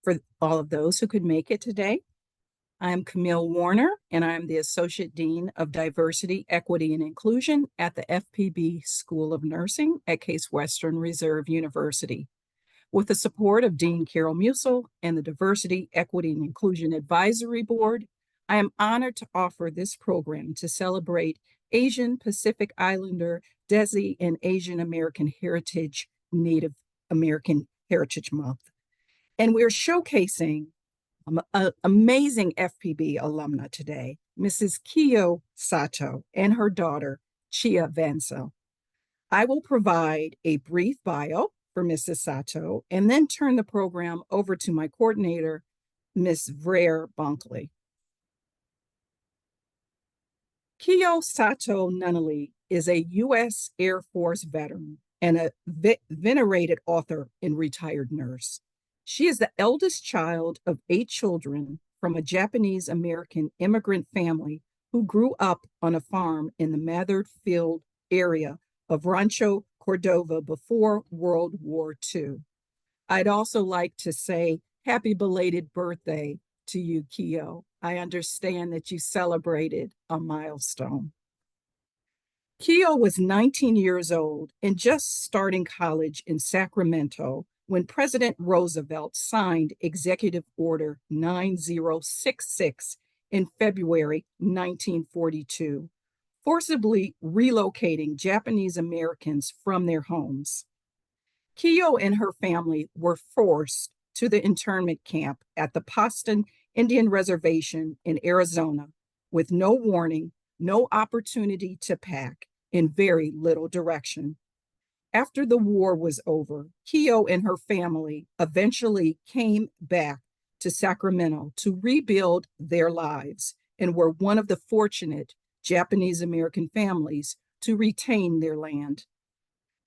For all of those who could make it today, I'm Camille Warner, and I'm the Associate Dean of Diversity, Equity, and Inclusion at the FPB School of Nursing at Case Western Reserve University. With the support of Dean Carol Musil and the Diversity, Equity, and Inclusion Advisory Board, I am honored to offer this program to celebrate Asian Pacific Islander, Desi and Asian American Heritage, Native American Heritage Month. And we're showcasing an amazing FPB alumna today, Mrs. Kyio Sato and her daughter, Chia Vancil. I will provide a brief bio for Mrs. Sato and then turn the program over to my coordinator, Ms. Vrair Bunkley. Kiyo Sato Nunnally is a U.S. Air Force veteran and a venerated author and retired nurse. She is the eldest child of 8 children from a Japanese American immigrant family who grew up on a farm in the Mathered Field area of Rancho Cordova before World War II. I'd also like to say happy belated birthday to you, Kiyo. I understand that you celebrated a milestone. Kiyo was 19 years old and just starting college in Sacramento when President Roosevelt signed Executive Order 9066 in February 1942, forcibly relocating Japanese Americans from their homes. Kiyo and her family were forced to the internment camp at the Poston Indian Reservation in Arizona with no warning, no opportunity to pack, and very little direction. After the war was over, Kiyo and her family eventually came back to Sacramento to rebuild their lives and were one of the fortunate Japanese American families to retain their land.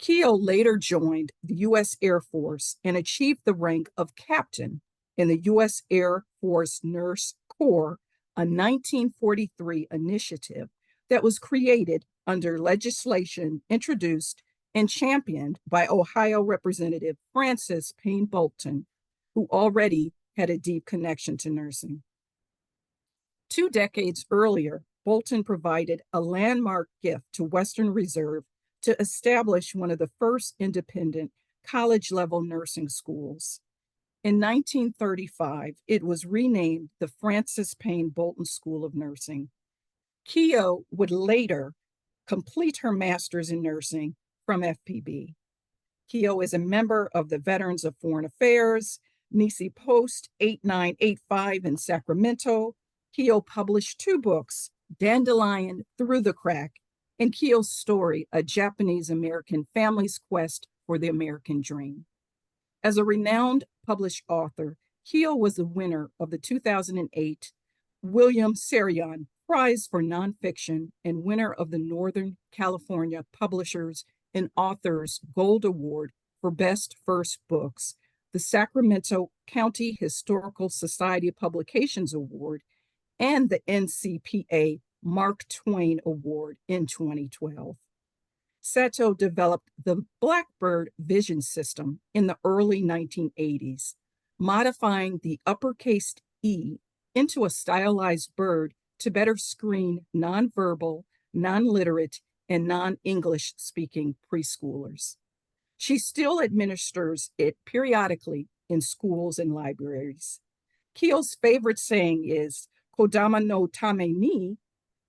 Kiyo later joined the U.S. Air Force and achieved the rank of captain in the U.S. Air Force Nurse Corps, a 1943 initiative that was created under legislation introduced and championed by Ohio Representative Francis Payne Bolton, who already had a deep connection to nursing. 2 decades earlier, Bolton provided a landmark gift to Western Reserve to establish one of the first independent college-level nursing schools. In 1935, it was renamed the Francis Payne Bolton School of Nursing. Kiyo would later complete her master's in nursing from FPB. Kiyo is a member of the Veterans of Foreign Affairs, Nisi Post 8985 in Sacramento. Kiyo published 2 books, Dandelion Through the Crack and Kiyo's Story, A Japanese American Family's Quest for the American Dream. As a renowned published author, Kiyo was the winner of the 2008 William Sarion Prize for Nonfiction and winner of the Northern California Publishers and Authors Gold Award for Best First Books, the Sacramento County Historical Society Publications Award, and the NCPA Mark Twain Award in 2012. Sato developed the Blackbird vision system in the early 1980s, modifying the uppercase E into a stylized bird to better screen nonverbal, non-literate, and non-English speaking preschoolers. She still administers it periodically in schools and libraries. Kiyo's favorite saying is Kodama no Tame ni,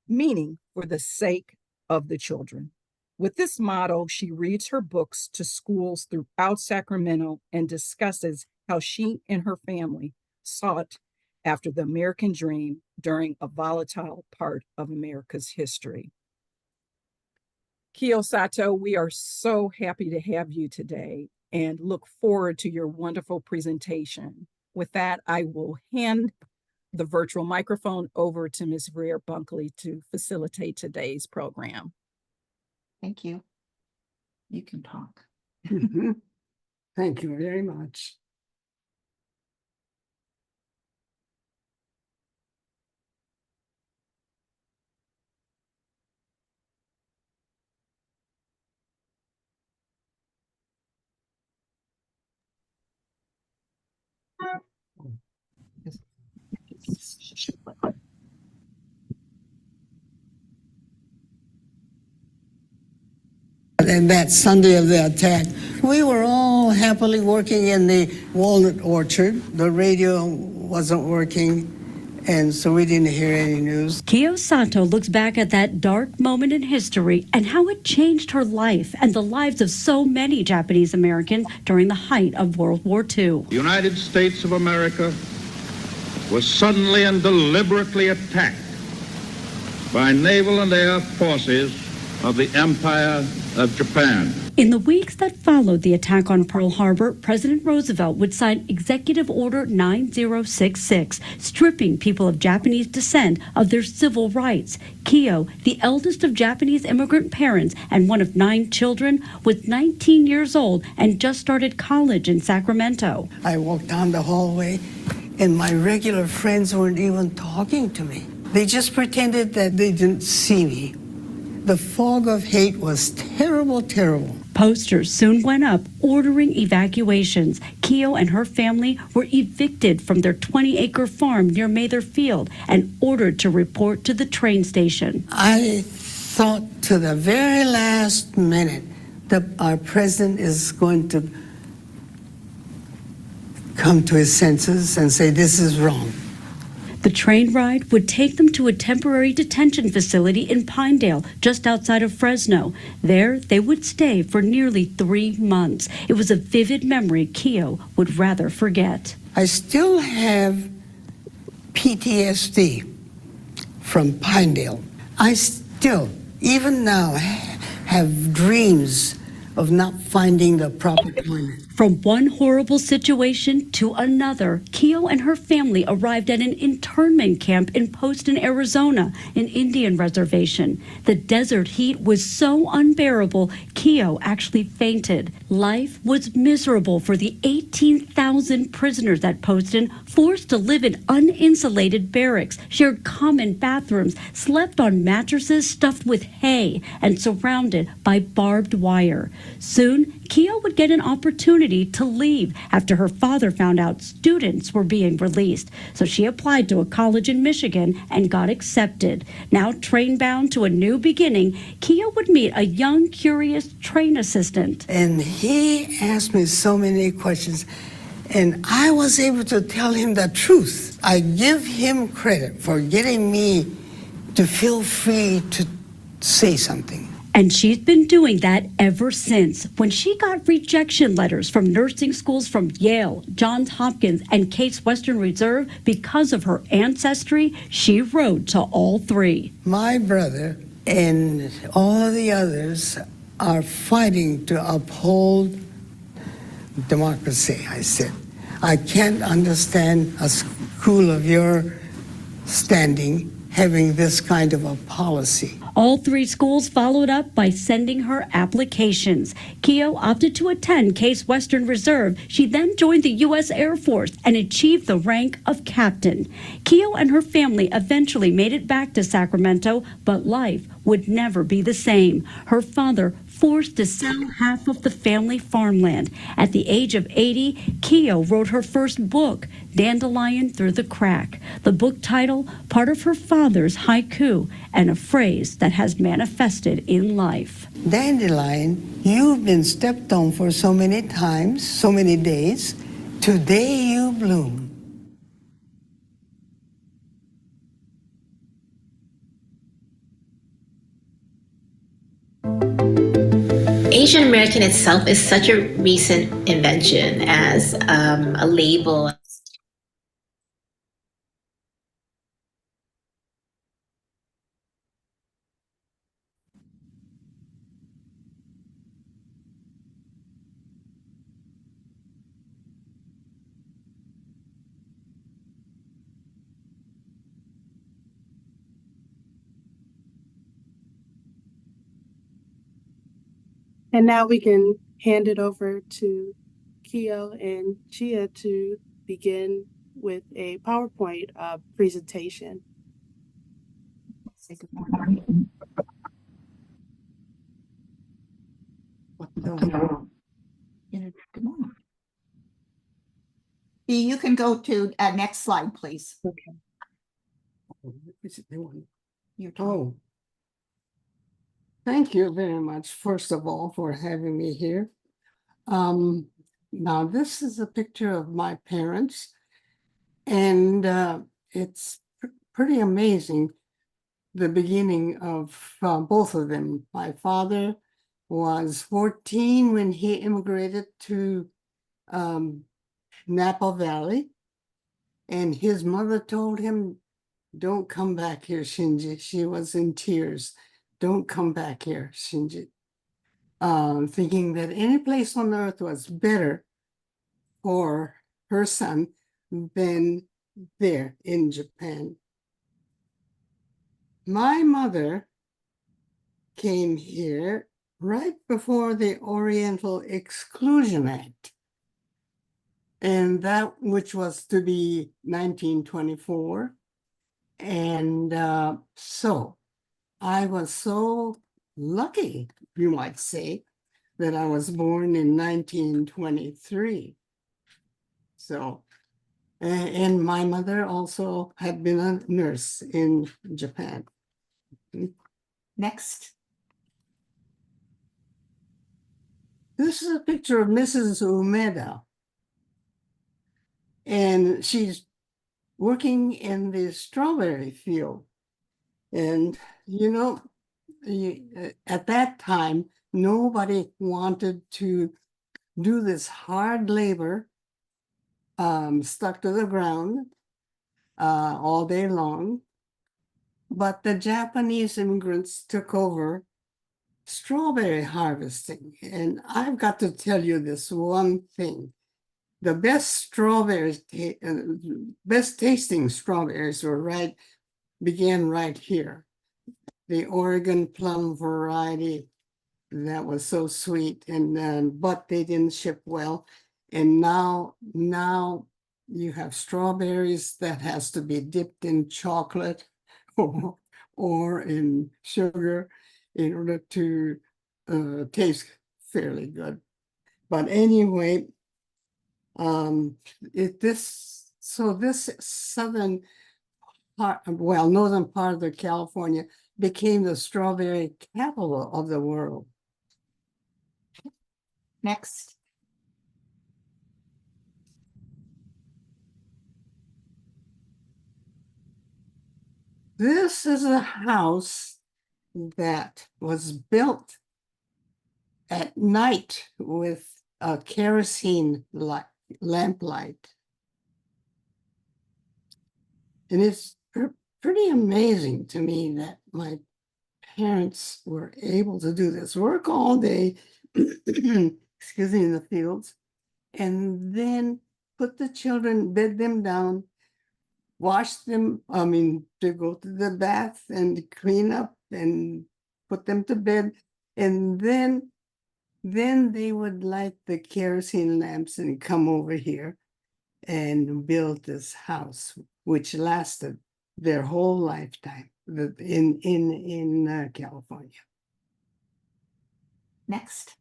meaning for the sake of the children. With this motto, she reads her books to schools throughout Sacramento and discusses how she and her family sought after the American dream during a volatile part of America's history. Kiyo Sato, we are so happy to have you today and look forward to your wonderful presentation. With that, I will hand the virtual microphone over to Ms. Vrair Bunkley to facilitate today's program. Thank you. You can talk. Thank you very much. and that Sunday of the attack, we were all happily working in the walnut orchard. The radio wasn't working, and so we didn't hear any news. Kiyo Sato looks back at that dark moment in history and how it changed her life and the lives of so many Japanese Americans during the height of World War II. The United States of America was suddenly and deliberately attacked by naval and air forces of the Empire of Japan. In the weeks that followed the attack on Pearl Harbor, President Roosevelt would sign Executive Order 9066, stripping people of Japanese descent of their civil rights. Kiyo, the eldest of Japanese immigrant parents and one of 9 children, was 19 years old and just started college in Sacramento. I walked down the hallway, and my regular friends weren't even talking to me. They just pretended that they didn't see me. The fog of hate was terrible, terrible. Posters soon went up ordering evacuations. Kiyo and her family were evicted from their 20-acre farm near Mather Field and ordered to report to the train station. I thought to the very last minute that our president is going to come to his senses and say, this is wrong. The train ride would take them to a temporary detention facility in Pinedale, just outside of Fresno. There, they would stay for nearly 3 months. It was a vivid memory Kiyo would rather forget. I still have PTSD from Pinedale. I still, even now, have dreams of not finding the proper toilet. From one horrible situation to another, Kiyo and her family arrived at an internment camp in Poston, Arizona, an Indian reservation. The desert heat was so unbearable, Kiyo actually fainted. Life was miserable for the 18,000 prisoners at Poston, forced to live in uninsulated barracks, shared common bathrooms, slept on mattresses stuffed with hay, and surrounded by barbed wire. Soon, Kiyo would get an opportunity to leave after her father found out students were being released. So she applied to a college in Michigan and got accepted. Now train-bound to a new beginning, Kiyo would meet a young, curious train assistant. And he asked me so many questions, and I was able to tell him the truth. I give him credit for getting me to feel free to say something. And she's been doing that ever since. When she got rejection letters from nursing schools from Yale, Johns Hopkins, and Case Western Reserve because of her ancestry, she wrote to all 3. My brother and all of the others are fighting to uphold democracy, I said. I can't understand a school of your standing having this kind of a policy. All 3 schools followed up by sending her applications. Kiyo opted to attend Case Western Reserve. She then joined the U.S. Air Force and achieved the rank of captain. Kiyo and her family eventually made it back to Sacramento, but life would never be the same. Her father forced to sell half of the family farmland. At the age of 80, Kiyo wrote her first book, Dandelion Through the Crack. The book title, part of her father's haiku, and a phrase that has manifested in life. Dandelion, you've been stepped on for so many times, so many days. Today you bloom. Asian American itself is such a recent invention as a label. And now we can hand it over to Kiyo and Chia to begin with a PowerPoint presentation. Say good morning. Good morning. Bea, you can go to next slide, please. Okay. What is it they want? Your talk. Oh. Thank you very much, first of all, for having me here. Now, this is a picture of my parents, and it's pretty amazing, the beginning of both of them. My father was 14 when he immigrated to Napa Valley, and his mother told him, "Don't come back here, Shinji." She was in tears. "Don't come back here, Shinji." Thinking that any place on earth was better for her son than there in Japan. My mother came here right before the Oriental Exclusion Act, and that which was to be 1924. And so I was so lucky, you might say, that I was born in 1923. So, and my mother also had been a nurse in Japan. Next. This is a picture of Mrs. Umeda, and she's working in the strawberry field. And, you know, at that time, nobody wanted to do this hard labor, stuck to the ground all day long. But the Japanese immigrants took over strawberry harvesting. And I've got to tell you this one thing. The best strawberries, best tasting strawberries began right here. The Oregon plum variety that was so sweet, and but they didn't ship well. And now you have strawberries that has to be dipped in chocolate or in sugar in order to taste fairly good. But anyway, this southern part, well, northern part of the California became the strawberry capital of the world. Next. This is a house that was built at night with a kerosene lamplight. And it's pretty amazing to me that my parents were able to do this work all day, excuse me, in the fields, and then put the children, bed them down, wash them, to go to the bath and clean up and put them to bed. And then they would light the kerosene lamps and come over here and build this house, which lasted their whole lifetime in California. Next.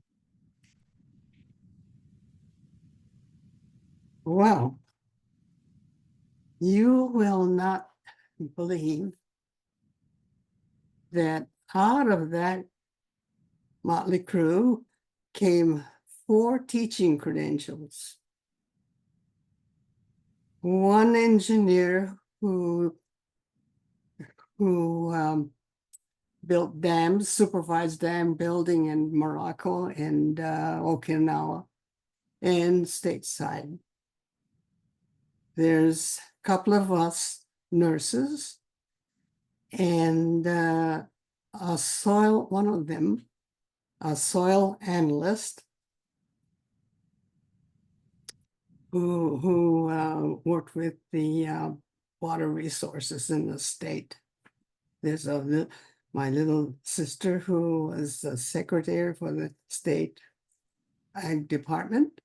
Well, you will not believe that out of that motley crew came 4 teaching credentials. One engineer who built dams, supervised dam building in Morocco and Okinawa and stateside. There's a couple of us nurses and one of them, a soil analyst who worked with the water resources in the state. There's my little sister who was the secretary for the state ag department.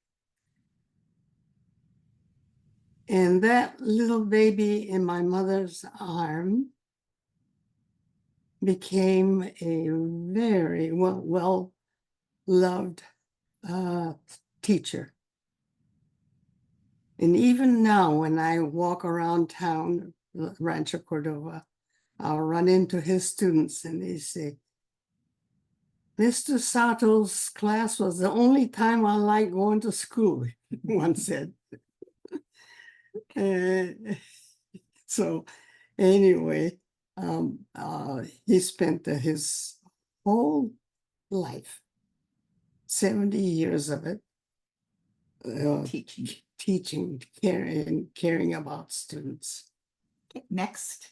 And that little baby in my mother's arm became a very well-loved teacher. And even now, when I walk around town, Rancho Cordova, I'll run into his students and they say, Mr. Sato's class was the only time I liked going to school, one said. So anyway, he spent his whole life, 70 years of it, teaching, caring about students. Okay, next.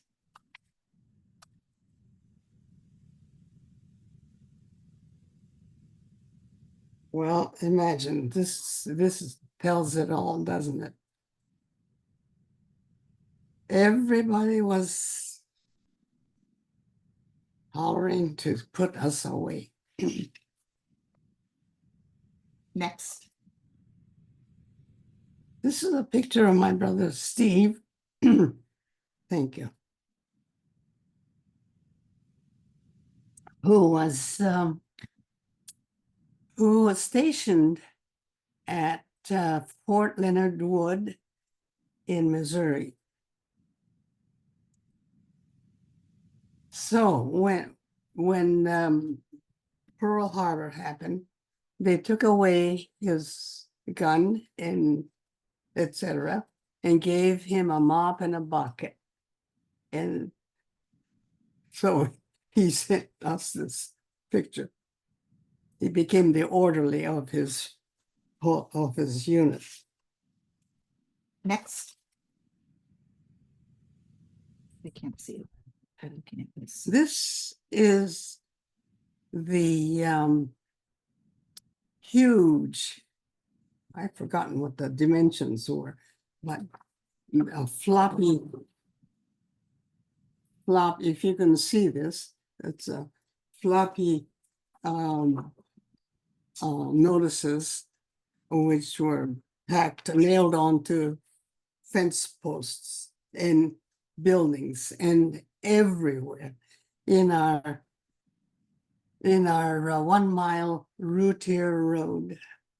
Well, imagine this tells it all, doesn't it? Everybody was hollering to put us away. Next. This is a picture of my brother Steve. Thank you. Who was stationed at Fort Leonard Wood in Missouri. So when Pearl Harbor happened, they took away his gun and etc. and gave him a mop and a bucket. And so he sent us this picture. He became the orderly of his unit. Next. I can't see it. I'm looking at this. This is the huge, I've forgotten what the dimensions were, but a floppy, if you can see this, it's a floppy notices which were nailed onto fence posts and buildings and everywhere in our 1 mile routier road,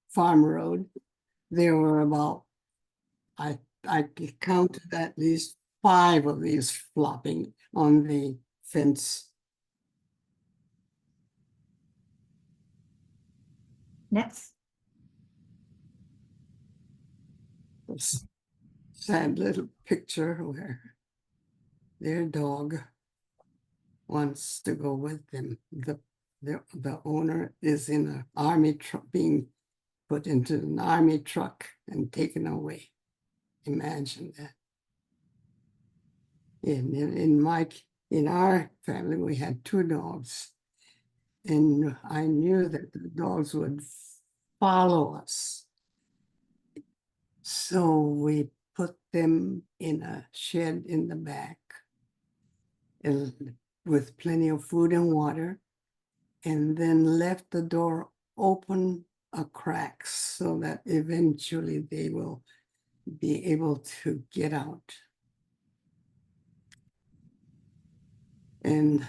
farm road. There were about, I counted at least 5 of these flopping on the fence. Next. This sad little picture where their dog wants to go with them. The owner is in an army truck, being put into an army truck and taken away. Imagine that. In our family, we had 2 dogs, and I knew that the dogs would follow us. So we put them in a shed in the back and with plenty of food and water, and then left the door open a crack so that eventually they will be able to get out. And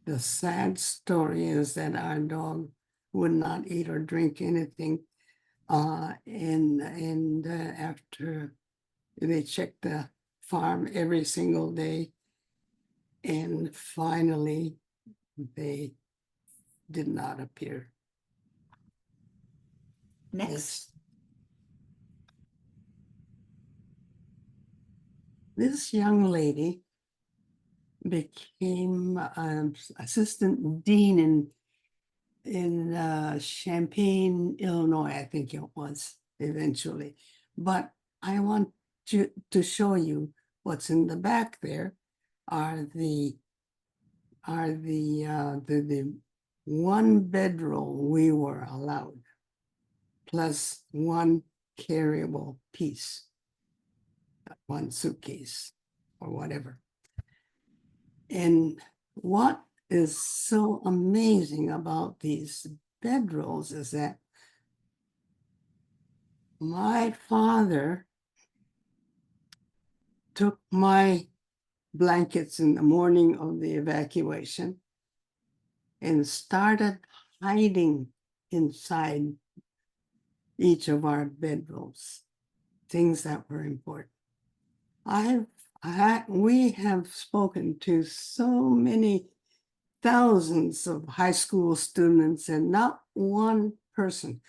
the sad story is that our dog would not eat or drink anything. And after they checked the farm every single day, and finally they did not appear. Next. This young lady became assistant dean in Champaign, Illinois, I think it was eventually. But I want to show you what's in the back there are the 1 bedroll we were allowed, plus 1 carryable piece, 1 suitcase or whatever. And what is so amazing about these bedrolls is that my father took my blankets in the morning of the evacuation and started hiding inside each of our bedrolls, things that were important. We have spoken to so many thousands of high school students, and not one person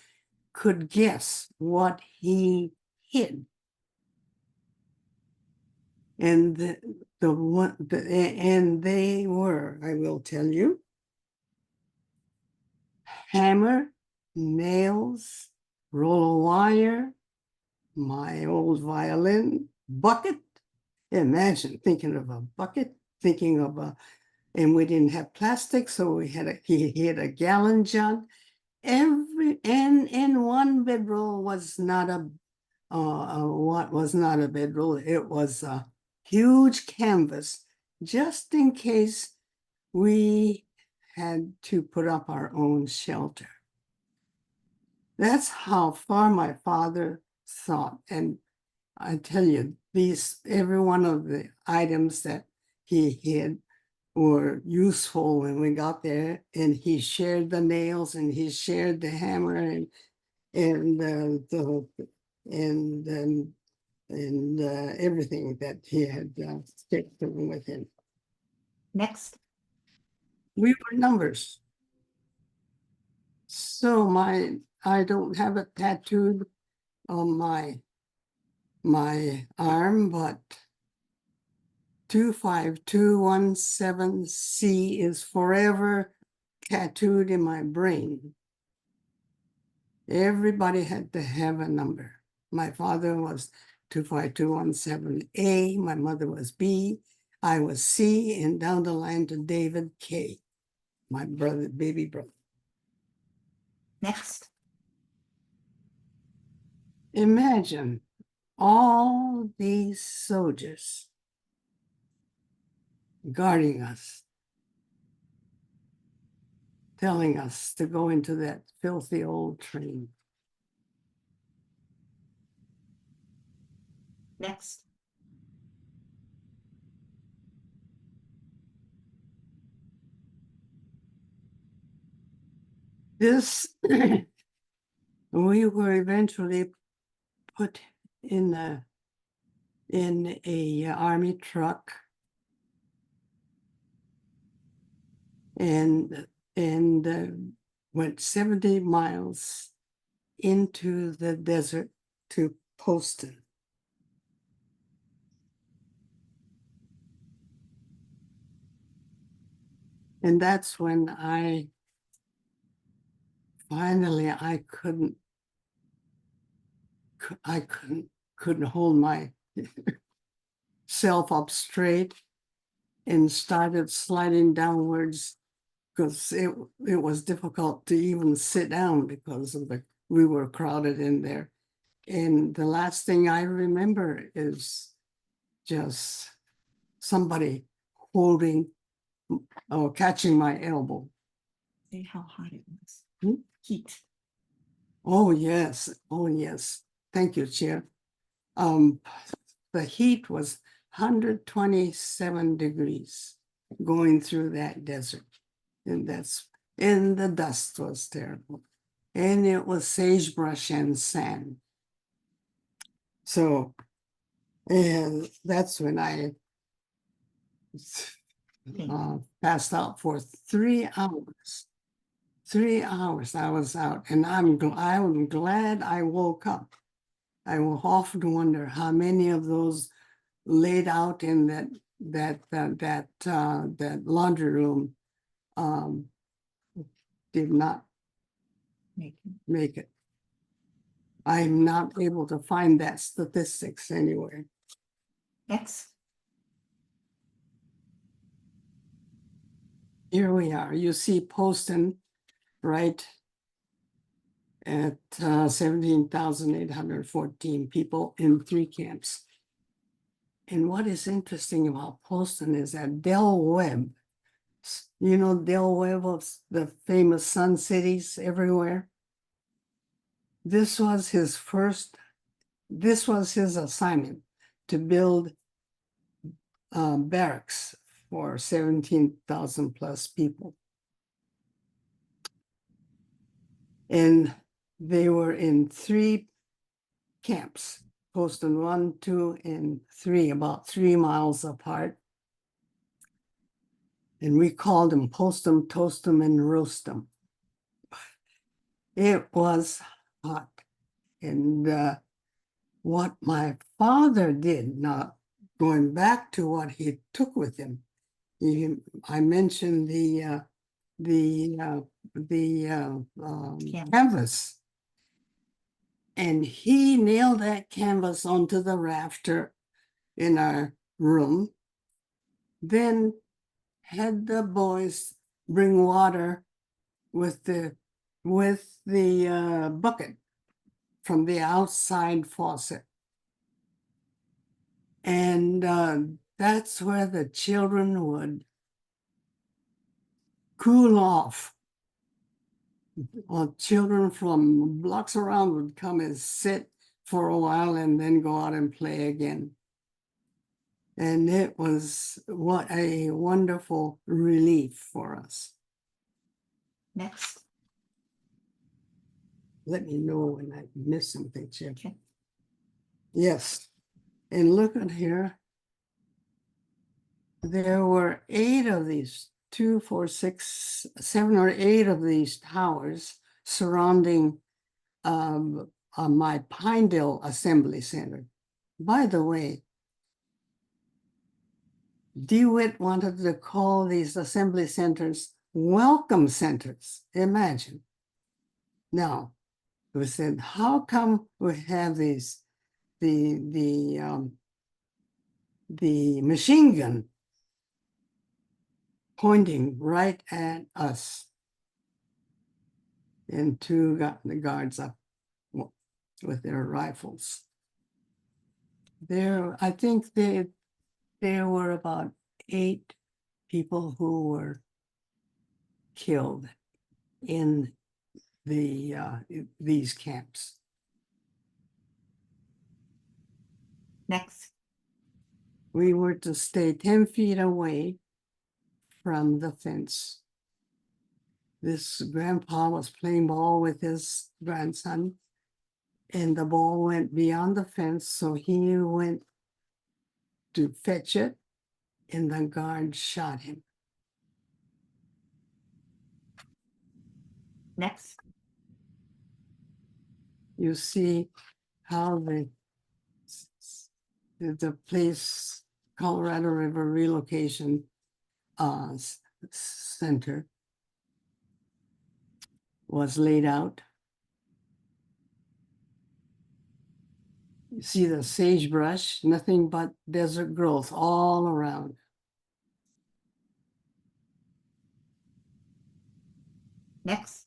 could guess what he hid. And and they were, I will tell you, hammer, nails, roll of wire, my old violin, bucket. Imagine thinking of a bucket, thinking of a, and we didn't have plastic, so we had he had a gallon jug. In one bedroll was not a, what was not a bedroll, it was a huge canvas, just in case we had to put up our own shelter. That's how far my father thought. And I tell you, every one of the items that he hid were useful when we got there. And he shared the nails, and he shared the hammer, and everything that he had taken with him. Next. We were numbers. So I don't have it tattooed on my arm, but 25217C is forever tattooed in my brain. Everybody had to have a number. My father was 25217A, my mother was B, I was C, and down the line to David K, my brother, baby brother. Next. Imagine all these soldiers guarding us, telling us to go into that filthy old train. Next. This, we were eventually put in a army truck, and went 70 miles into the desert to Poston. And that's when I finally, I couldn't hold my self up straight, and started sliding downwards, because it was difficult to even sit down because of we were crowded in there. And the last thing I remember is just somebody holding or catching my elbow. Say how hot it was. Hmm? Heat. Oh, yes. Oh, yes. Thank you, Chair. The heat was 127 degrees going through that desert. And the dust was terrible. And it was sagebrush and sand. So, and that's when I passed out for 3 hours. 3 hours I was out, and I'm glad I woke up. I will often wonder how many of those laid out in that laundry room did not make it. I'm not able to find that statistics anywhere. Next. Here we are. You see Poston right at 17,814 people in 3 camps. And what is interesting about Poston is that Del Webb, you know Del Webb of the famous Sun Cities everywhere? This was his assignment, to build barracks for 17,000 plus people. And they were in 3 camps, Poston 1, 2, and 3, about 3 miles apart. And we called them post them, toast them, and roast them. It was hot. And what my father did, now going back to what he took with him, I mentioned the canvas. And he nailed that canvas onto the rafter in our room, then had the boys bring water with the bucket from the outside faucet. And that's where the children would cool off. Well, children from blocks around would come and sit for a while and then go out and play again. And it was what a wonderful relief for us. Next. Let me know when I miss something, Chip. Okay. Yes. And look at here. There were 8 of these, 2, 4, 6, 7 or 8 of these towers surrounding my Pinedale Assembly Center. By the way, DeWitt wanted to call these assembly centers welcome centers. Imagine. Now, we said, how come we have these, the machine gun pointing right at us? And 2 got the guards up with their rifles. I think there were about 8 people who were killed in these camps. Next. We were to stay 10 feet away from the fence. This grandpa was playing ball with his grandson, and the ball went beyond the fence, so he went to fetch it, and the guard shot him. Next. You see how the place, Colorado River Relocation Center, was laid out. You see the sagebrush, nothing but desert growth all around. Next.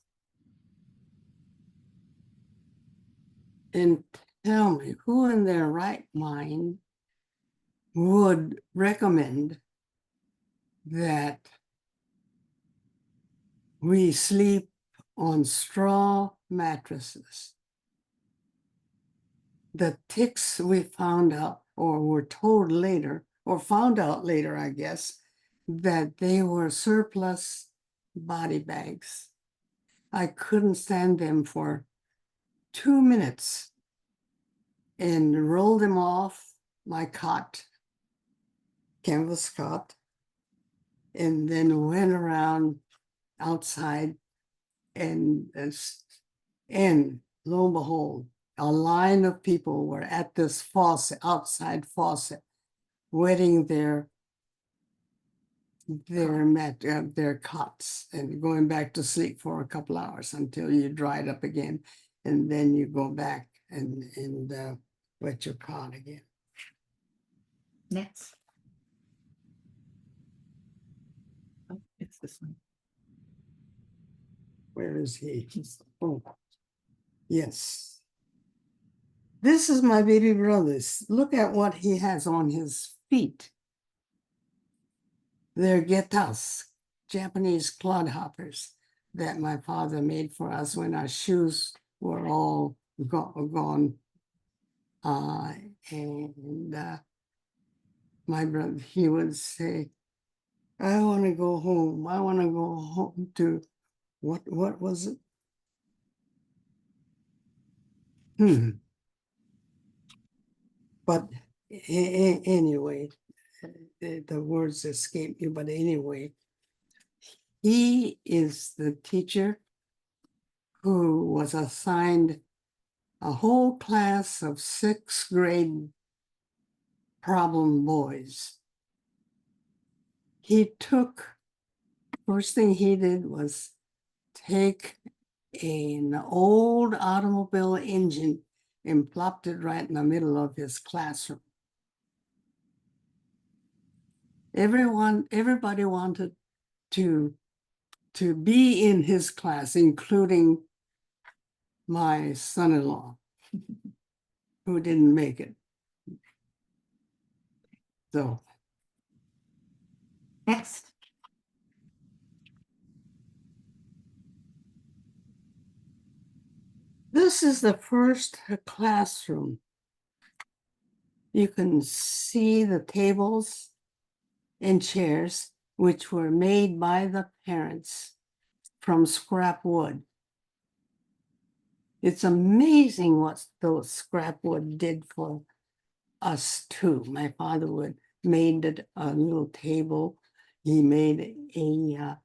And tell me, who in their right mind would recommend that we sleep on straw mattresses? The ticks we found out, or were told later, or found out later, I guess, that they were surplus body bags. I couldn't stand them for 2 minutes and rolled them off my cot, canvas cot, and then went around outside, and lo and behold, a line of people were at this faucet, outside faucet, wetting their cots and going back to sleep for a couple hours until you dried up again, and then you go back and wet your cot again. Next. Oh, it's this one. Where is he? Oh, yes. This is my baby brother's. Look at what he has on his feet. They're getas, Japanese clodhoppers that my father made for us when our shoes were all gone. My brother, he would say, I want to go home. I want to go home to, what was it? But anyway, the words escape you, but anyway, He is the teacher who was assigned a whole class of 6th grade problem boys. First thing he did was take an old automobile engine and plopped it right in the middle of his classroom. Everybody wanted to be in his class, including my son-in-law, who didn't make it. So Next. this is the first classroom. You can see the tables and chairs, which were made by the parents from scrap wood. It's amazing what those scrap wood did for us too. My father made a little table. He made even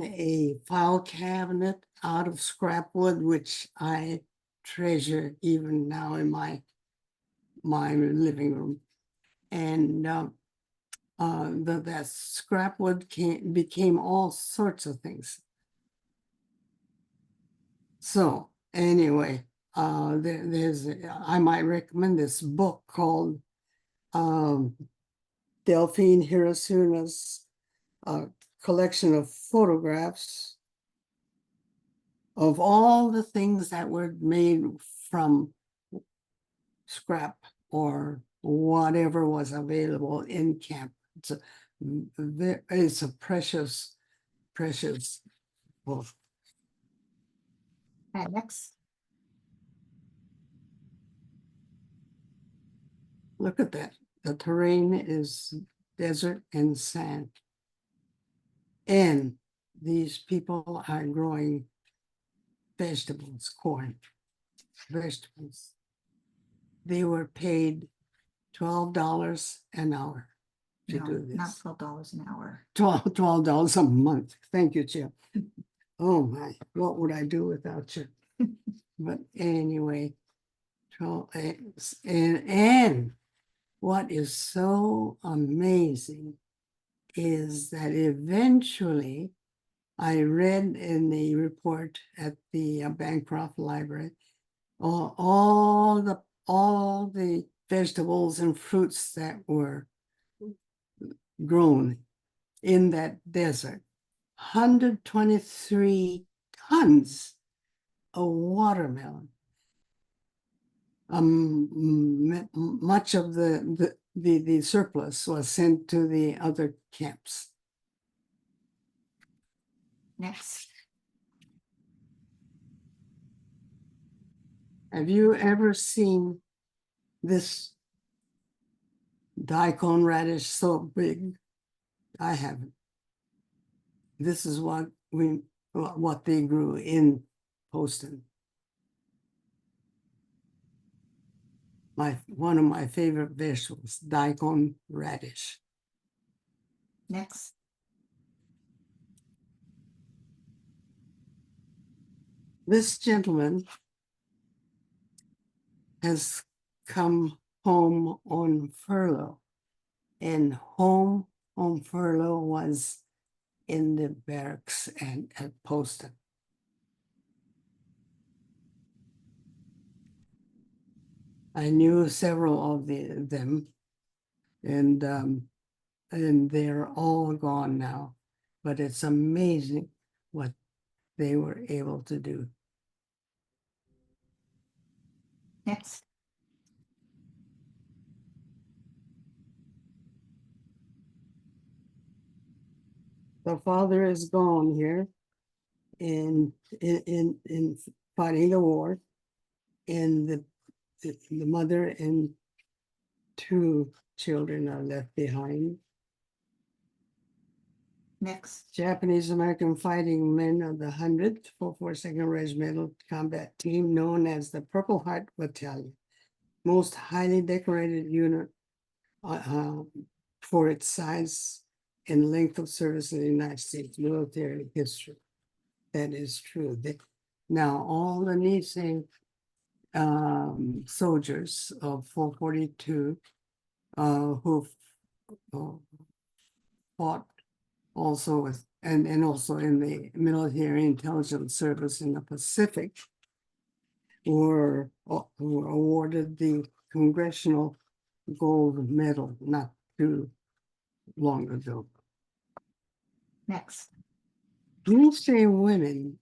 a file cabinet out of scrap wood, which I treasure even now in my living room. And that scrap wood became all sorts of things. So anyway, I might recommend this book called Delphine Hirasuna's collection of photographs of all the things that were made from scrap or whatever was available in camp. It's a precious book. And next. Look at that. The terrain is desert and sand. And these people are growing vegetables, corn, vegetables. They were paid $12 an hour to do this. Not $12 an hour. $12 a month. Thank you, Chip. Oh my, what would I do without you? But anyway, and what is so amazing is that eventually I read in the report at the Bancroft Library, all the vegetables and fruits that were grown in that desert. 123 tons of watermelon. Much of the surplus was sent to the other camps. Next. Have you ever seen this daikon radish so big? I haven't. This is what they grew in Poston. One of my favorite vegetables, daikon radish. Next. This gentleman has come home on furlough, and home on furlough was in the barracks and at Poston. I knew several of them, and they're all gone now. But it's amazing what they were able to do. Next. The father is gone here in fighting the war, and the mother and 2 children are left behind. Next. Japanese American fighting men of the 100th 442nd Regimental Combat Team, known as the Purple Heart Battalion, most highly decorated unit for its size and length of service in the United States military history. That is true. Now, all the Nisei soldiers of 442 who fought also with, and also in the military intelligence service in the Pacific were awarded the Congressional Gold Medal not too long ago. Next. Nisei women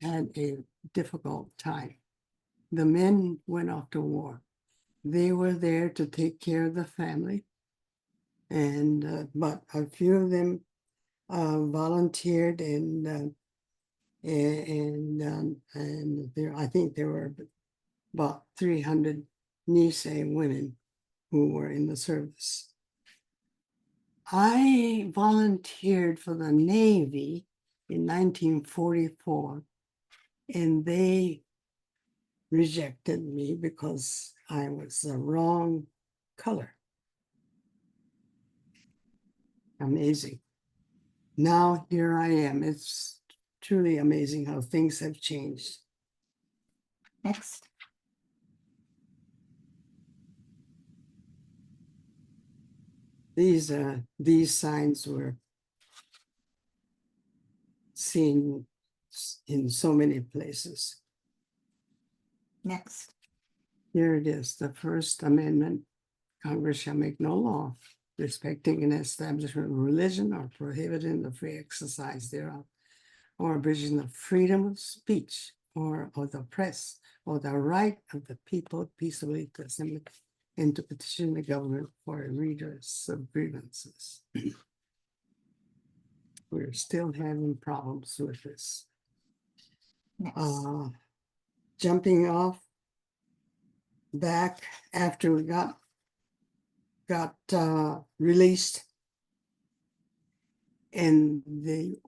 had a difficult time. The men went off to war. They were there to take care of the family, and but a few of them volunteered, and there, I think there were about 300 Nisei women who were in the service. I volunteered for the Navy in 1944, and they rejected me because I was the wrong color. Amazing. Now here I am. It's truly amazing how things have changed. Next. These signs were seen in so many places. Next. Here it is, the First Amendment. Congress shall make no law respecting an establishment of religion or prohibiting the free exercise thereof, or abridging the freedom of speech or of the press, or the right of the people peaceably to assemble and to petition the government for a redress of grievances. We're still having problems with this. Next. Jumping off back after we got released, and the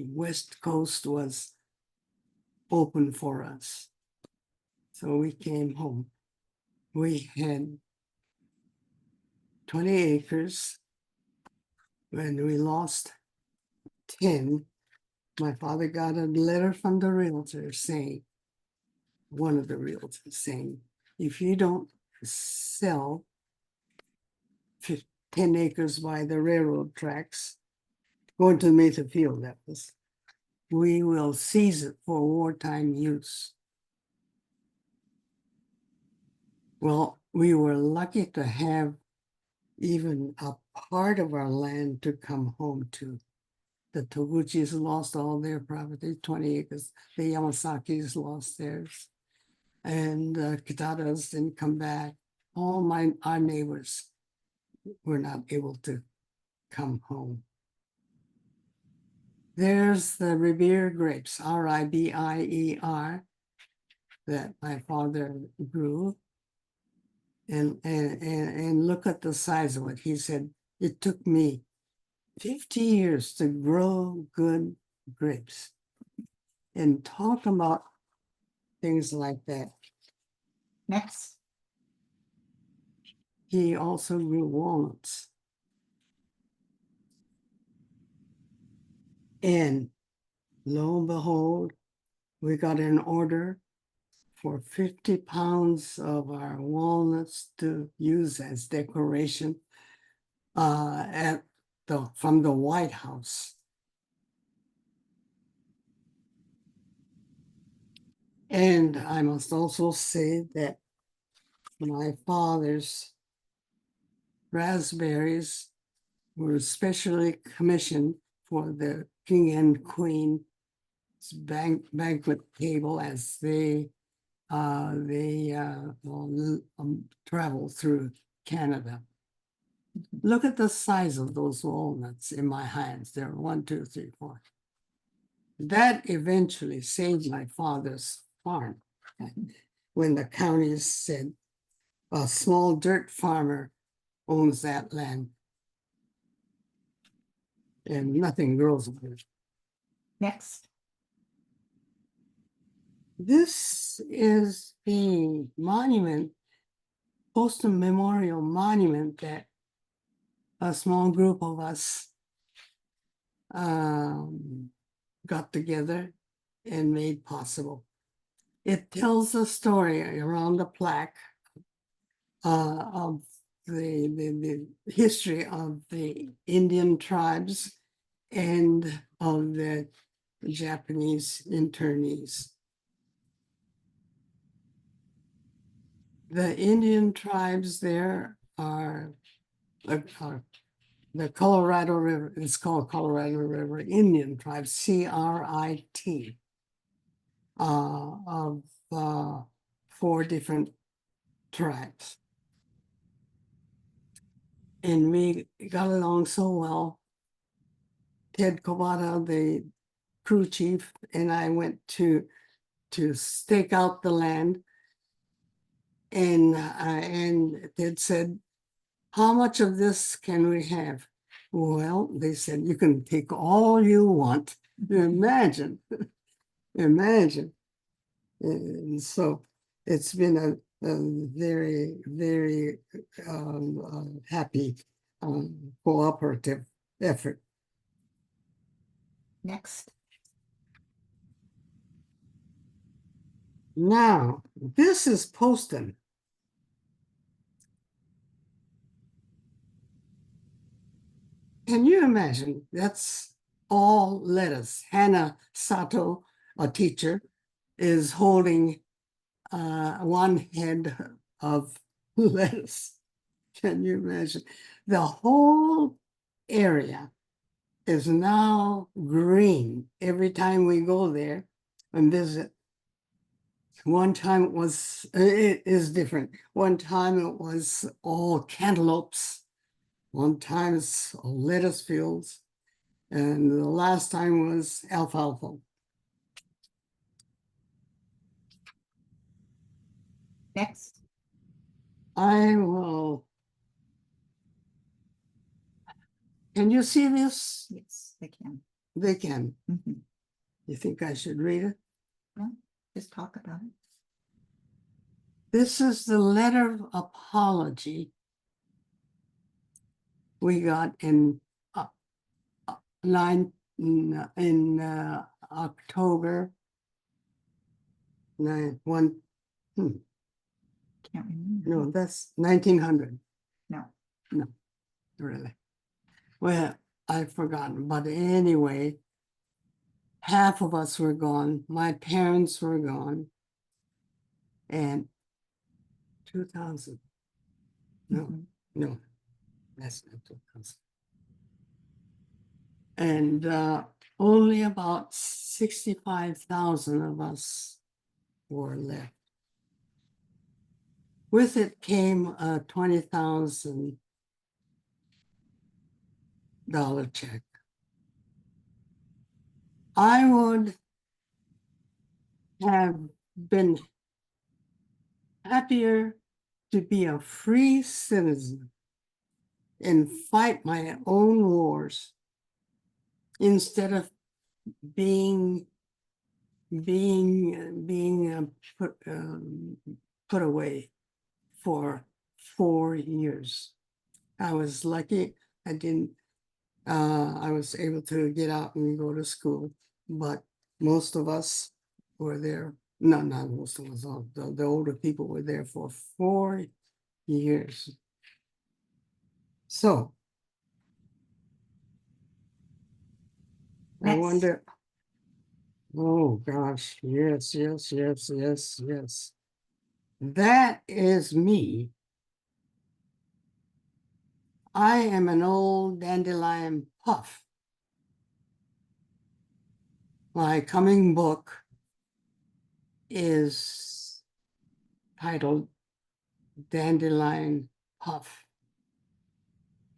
West Coast was open for us, so we came home. We had 20 acres. When we lost 10, my father got a letter from the realtor saying, one of the realtors saying, if you don't sell 10 acres by the railroad tracks, going to Mesa Field, that was, we will seize it for wartime use. Well, we were lucky to have even a part of our land to come home to. The Toguchis lost all their property, 20 acres. The Yamasakis lost theirs. And Kitadas didn't come back. All our neighbors were not able to come home. There's the Ribier grapes, R-I-B-I-E-R, that my father grew. And look at the size of it. He said, it took me 50 years to grow good grapes. And talk about things like that. Next. He also grew walnuts. And lo and behold, we got an order for 50 pounds of our walnuts to use as decoration from the White House. And I must also say that my father's raspberries were specially commissioned for the King and Queen's banquet table as they travel through Canada. Look at the size of those walnuts in my hands. They're 1, 2, 3, 4. That eventually saved my father's farm. When the county said a small dirt farmer owns that land and nothing grows on it. Next. This is the monument, Bolton Memorial Monument that a small group of us got together and made possible. It tells a story around the plaque of the history of the Indian tribes and of the Japanese internees. The Indian tribes there are the Colorado River. It's called Colorado River Indian tribes, CRIT, of 4 different tribes. And we got along so well. Ted Kobata, the crew chief, and I went to stake out the land. And Ted said, "How much of this can we have?" Well, they said, "You can take all you want." Imagine, imagine. And so it's been a very, very happy cooperative effort. Next. Now, this is Poston. Can you imagine? That's all letters. Hannah Sato, a teacher, is holding one head of lettuce. Can you imagine? The whole area is now green every time we go there and visit. One time it is different. One time it was all cantaloupes. One time it's all lettuce fields. And the last time was alfalfa. Next. I will. Can you see this? Yes, they can. They can. Mhm. You think I should read it? No, just talk about it. This is the letter of apology we got in October 9 1. Can't remember. No, that's 1900. No. No, really. Well, I've forgotten, but anyway, half of us were gone. My parents were gone. And 2000. No, Mhm. no, that's not 2000. And only about 65,000 of us were left. With it came a $20,000 check. I would have been happier to be a free citizen and fight my own wars instead of being put away for 4 years. I was lucky. I was able to get out and go to school, but most of us were there. No, not most of us. The older people were there for 4 years. So I Next. wonder. Oh gosh, yes, yes, yes, yes, yes. That is me. I am an old dandelion puff. My coming book is titled Dandelion Puff.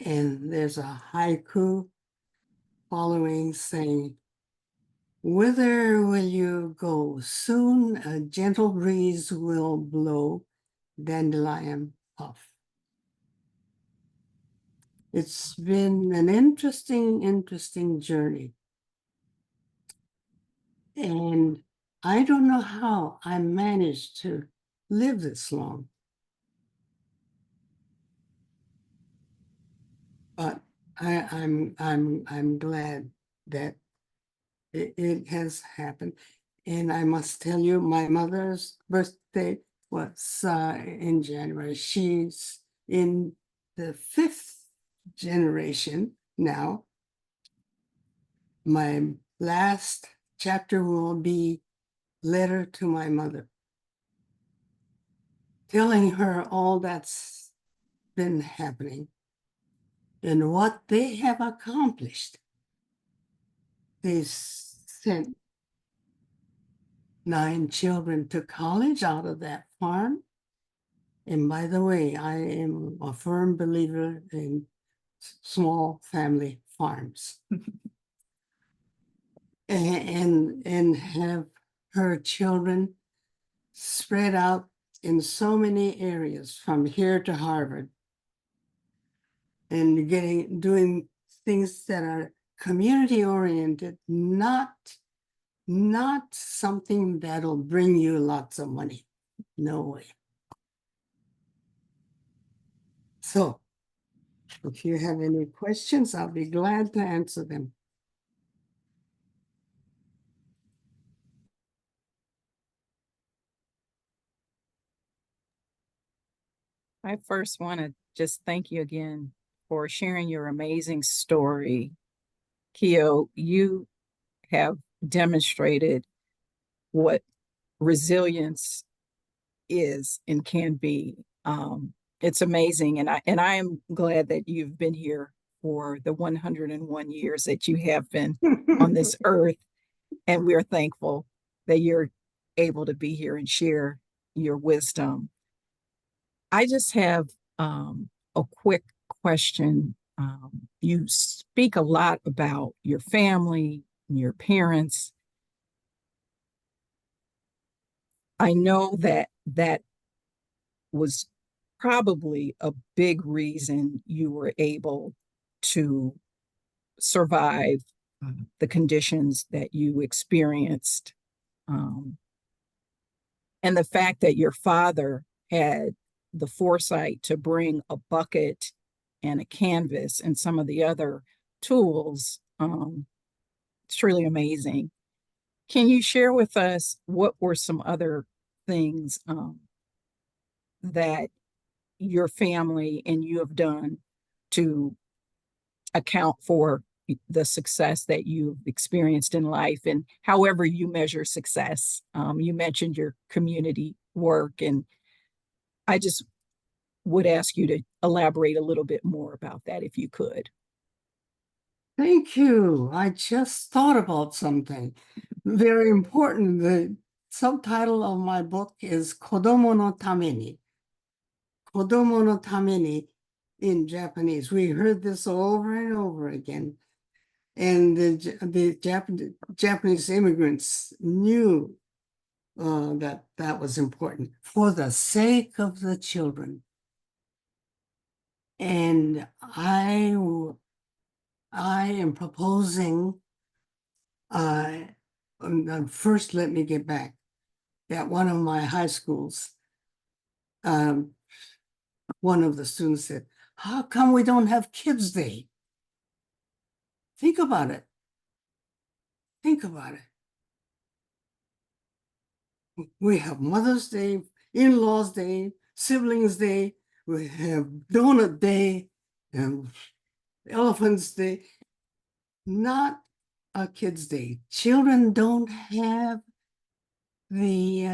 And there's a haiku following saying, "Whither will you go? Soon a gentle breeze will blow, dandelion puff." It's been an interesting journey. And I don't know how I managed to live this long. But I'm glad that it has happened. And I must tell you, my mother's birthday was in January. She's in the 5th generation now. My last chapter will be letter to my mother, telling her all that's been happening and what they have accomplished. They sent 9 children to college out of that farm. And by the way, I am a firm believer in small family farms. and have her children spread out in so many areas from here to Harvard and doing things that are community oriented, not something that'll bring you lots of money. No way. So if you have any questions, I'll be glad to answer them. I first want to just thank you again for sharing your amazing story. Kiyo, you have demonstrated what resilience is and can be. It's amazing, and I am glad that you've been here for the 101 years that you have been on this earth, and we're thankful that you're able to be here and share your wisdom. I just have a quick question. You speak a lot about your family, your parents. I know that that was probably a big reason you were able to survive the conditions that you experienced. And the fact that your father had the foresight to bring a bucket and a canvas and some of the other tools, it's truly amazing. Can you share with us what were some other things that your family and you have done to account for the success that you've experienced in life and however you measure success? You mentioned your community work, and I just would ask you to elaborate a little bit more about that if you could. Thank you. I just thought about something very important. The subtitle of my book is Kodomo no Tameni. Kodomo no Tameni in Japanese. We heard this over and over again. And the Japanese immigrants knew that was important, for the sake of the children. And I am proposing, first let me get back. At one of my high schools, one of the students said, "How come we don't have Kids Day?" Think about it. Think about it. We have Mother's Day, In-laws Day, Siblings Day, we have Donut Day, and Elephants Day. Not a Kids Day. Children don't have the,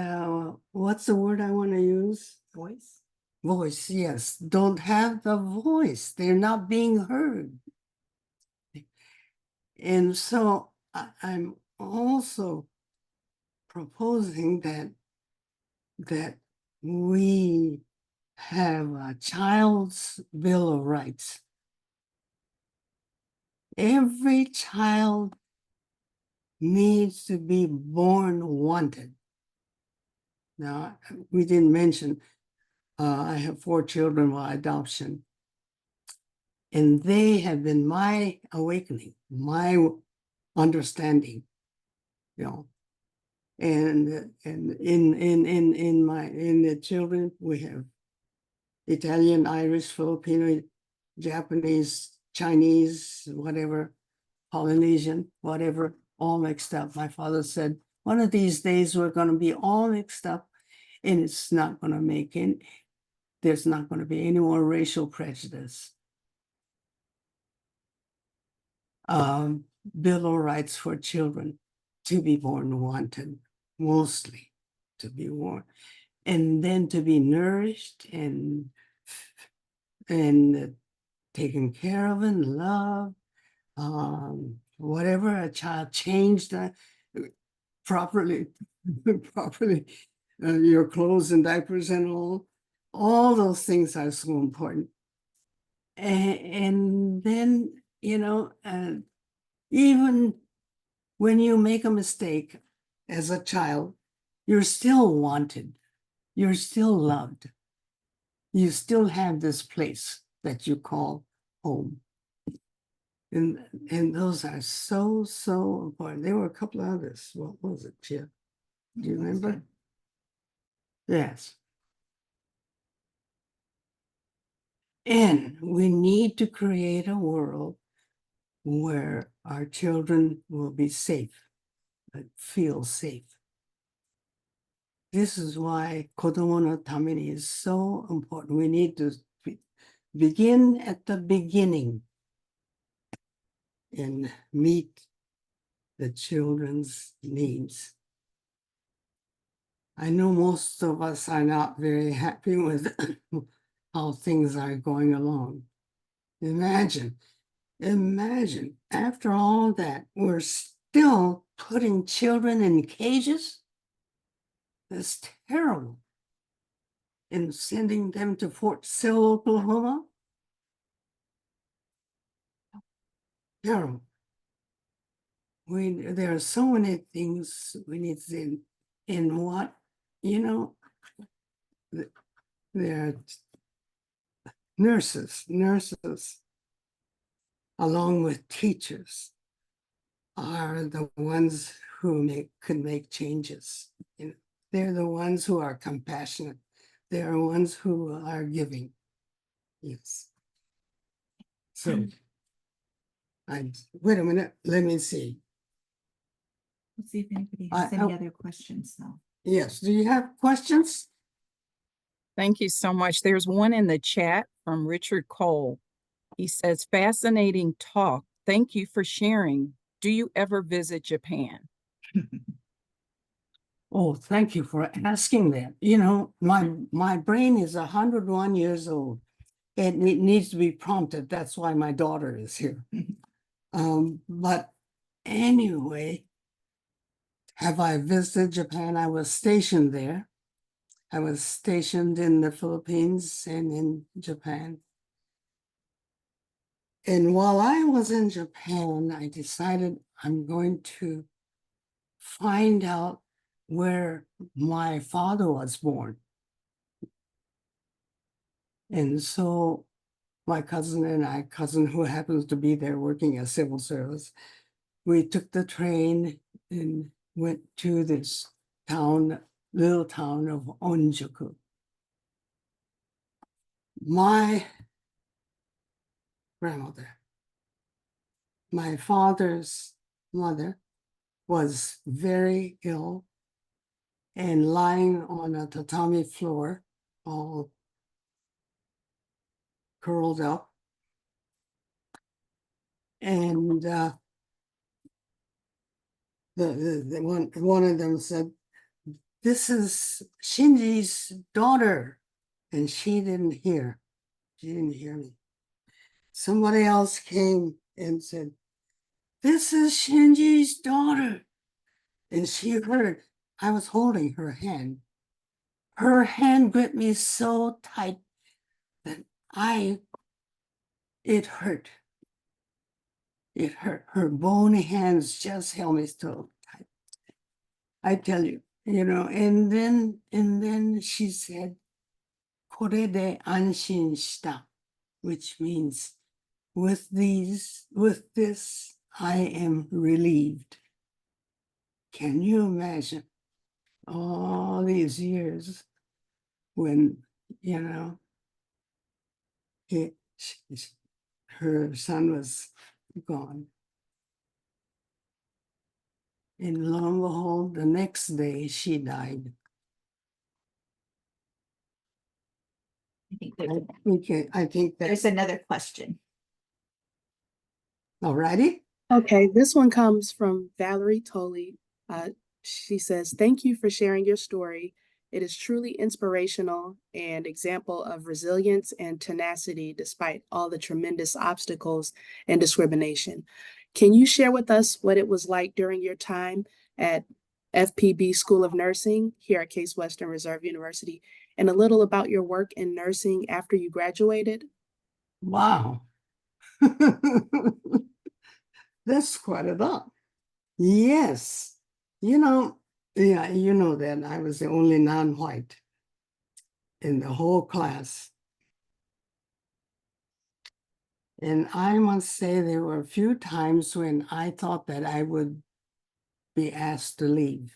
what's the word I want to use? Voice. Voice, yes. Don't have the voice. They're not being heard. And so I'm also proposing that we have a child's Bill of Rights. Every child needs to be born wanted. Now, we didn't mention, I have 4 children by adoption, and they have been my awakening, my understanding, you know. And in the children, we have Italian, Irish, Filipino, Japanese, Chinese, whatever, Polynesian, whatever, all mixed up. My father said, one of these days we're going to be all mixed up, and it's not going to make it. There's not going to be any more racial prejudice. Bill of Rights for children to be born wanted, mostly to be born, and then to be nourished and taken care of and loved. Whatever a child changed properly, your clothes and diapers and all those things are so important. And then, you know, even when you make a mistake as a child, you're still wanted. You're still loved. You still have this place that you call home. And those are so, so important. There were a couple others. What was it, Chip? Do you remember? Yes. And we need to create a world where our children will be safe, feel safe. This is why Kodomo no Tameni is so important. We need to begin at the beginning and meet the children's needs. I know most of us are not very happy with how things are going along. Imagine after all that, we're still putting children in cages. That's terrible. And sending them to Fort Sill, Oklahoma. Terrible. There are so many things we need to do. In what, you know, there are nurses, along with teachers, are the ones who could make changes. You know, they're the ones who are compassionate. They're the ones who are giving. Yes. So, wait a minute. Let me see. Let's see if anybody has any other questions though. Yes. Do you have questions? Thank you so much. There's one in the chat from Richard Cole. He says, fascinating talk. Thank you for sharing. Do you ever visit Japan? Oh, thank you for asking that. You know, my brain is 101 years old and it needs to be prompted. That's why my daughter is here. But anyway, have I visited Japan? I was stationed there. I was stationed in the Philippines and in Japan. And while I was in Japan, I decided I'm going to find out where my father was born. And so my cousin and I, cousin who happens to be there working as civil service, we took the train and went to this town, little town of Onjuku. My grandmother, my father's mother, was very ill and lying on a tatami floor, all curled up. And one of them said, "This is Shinji's daughter." And she didn't hear. She didn't hear me. Somebody else came and said, "This is Shinji's daughter." And she heard. I was holding her hand. Her hand gripped me so tight that it hurt. It hurt. Her bony hands just held me so tight. I tell you, you know, and then she said, "Kore de anshin shita," which means with this, I am relieved. Can you imagine? all these years when, he, her son was gone. And lo and behold, the next day she died. I think There's that's another question. all righty. Okay, this one comes from Valerie Tolley. She says, "Thank you for sharing your story. It is truly inspirational and example of resilience and tenacity despite all the tremendous obstacles and discrimination. Can you share with us what it was like during your time at FPB School of Nursing here at Case Western Reserve University, and a little about your work in nursing after you graduated?" Wow. That's quite a lot. Yes. Yeah, you know that I was the only non-white in the whole class. And I must say there were a few times when I thought that I would be asked to leave.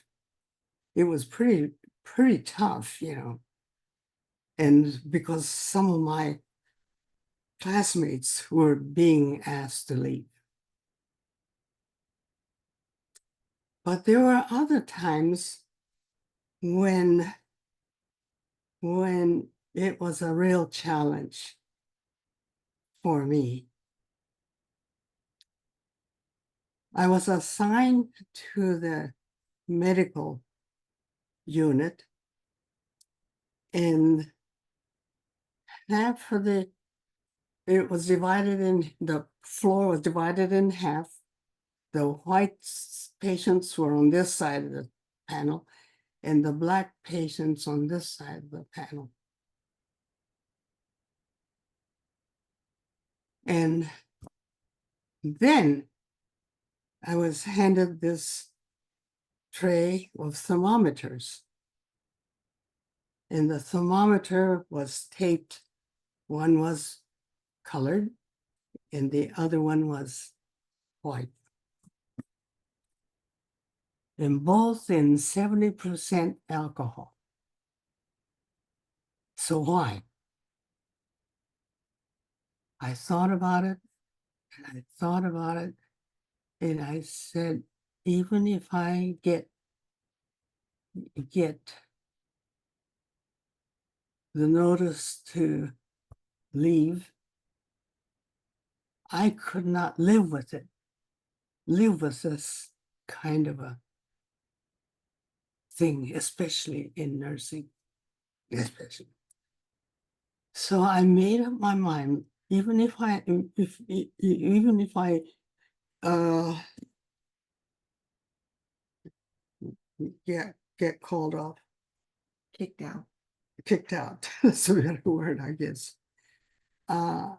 It was pretty tough, and because some of my classmates were being asked to leave. But there were other times when it was a real challenge for me. I was assigned to the medical unit, and half of the floor was divided in half. The white patients were on this side of the panel, and the Black patients on this side of the panel. And then I was handed this tray of thermometers. And the thermometer was taped. One was colored, and the other one was white. And both in 70% alcohol. So why? I thought about it, and I thought about it, and I said, even if I get the notice to leave, I could not live with this kind of a thing, especially in nursing, especially. So I made up my mind, even if I get called off, Kicked out. kicked out. That's a better word, I guess. I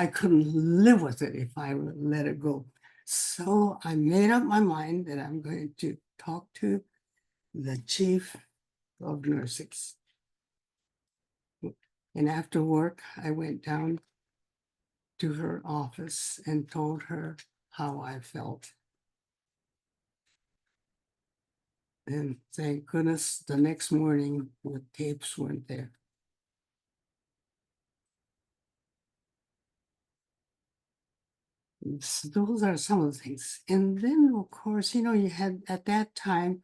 couldn't live with it if I would let it go. So I made up my mind that I'm going to talk to the chief of nurses. And after work, I went down to her office and told her how I felt. And thank goodness the next morning the tapes weren't there. So those are some of the things. And then, of course, you had at that time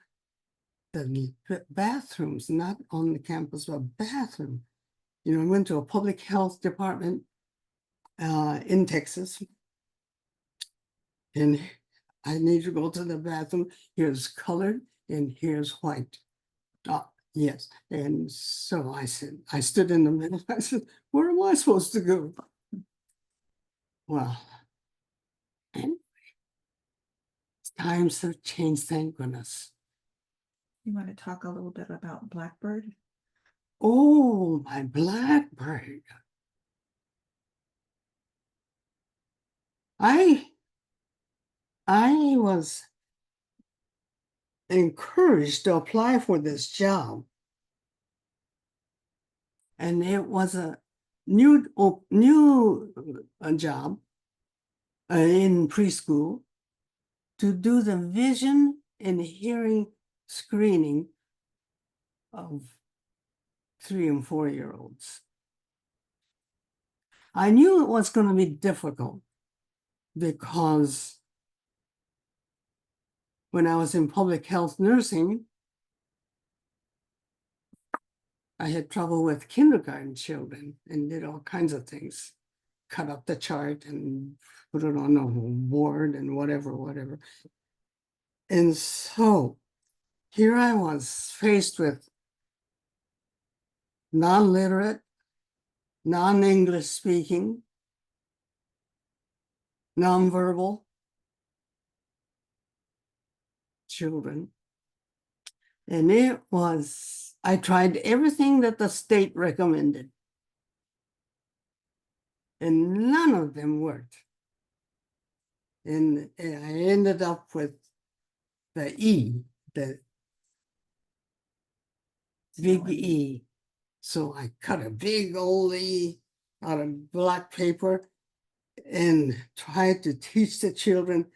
the bathrooms, not on the campus, but bathroom. I went to a public health department in Texas, and I need to go to the bathroom. Here's colored and here's white. Yes. And so I said, I stood in the middle. I said, where am I supposed to go? Well, anyway, times have changed, thank goodness. You want to talk a little bit about Blackbird? Oh, my Blackbird. I was encouraged to apply for this job. And it was a new job in preschool to do the vision and hearing screening of 3 and 4-year-olds. I knew it was going to be difficult because when I was in public health nursing, I had trouble with kindergarten children and did all kinds of things. Cut up the chart and put it on a board and whatever. And so here I was faced with non-literate, non-English speaking, nonverbal children. And I tried everything that the state recommended, and none of them worked. And I ended up with the E, the big E. So I cut a big old E out of black paper and tried to teach the children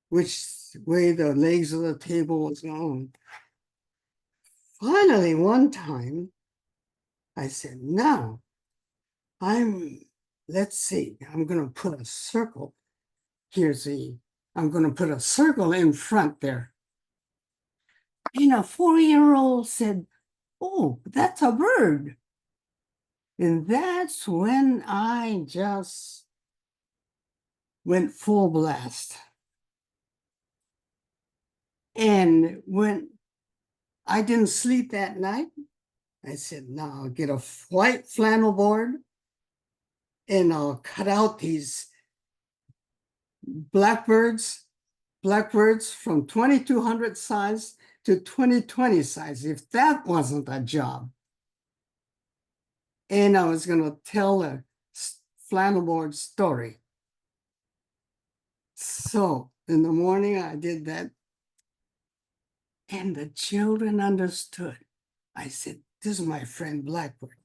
which way the legs of the table was going. Finally, one time, I said, now, let's see, I'm going to put a circle. I'm going to put a circle in front there. And a 4-year-old said, oh, that's a bird. And that's when I just went full blast. And when I didn't sleep that night, I said, now I'll get a white flannel board and I'll cut out these blackbirds from 2200 size to 2020 size, if that wasn't a job. And I was going to tell a flannel board story. So in the morning, I did that. And the children understood. I said, this is my friend Blackbird.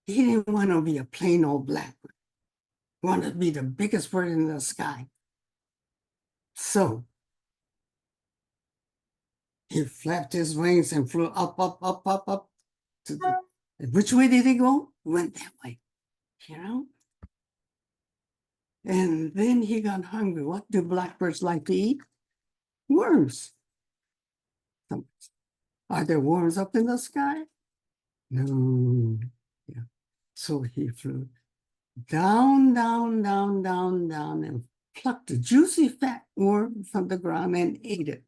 He didn't want to be a plain old blackbird. He wanted to be the biggest bird in the sky. So he flapped his wings and flew up. Which way did he go? He went that way, you know? And then he got hungry. What do blackbirds like to eat? Worms. Are there worms up in the sky? No. Yeah. So he flew down, and plucked a juicy fat worm from the ground and ate it.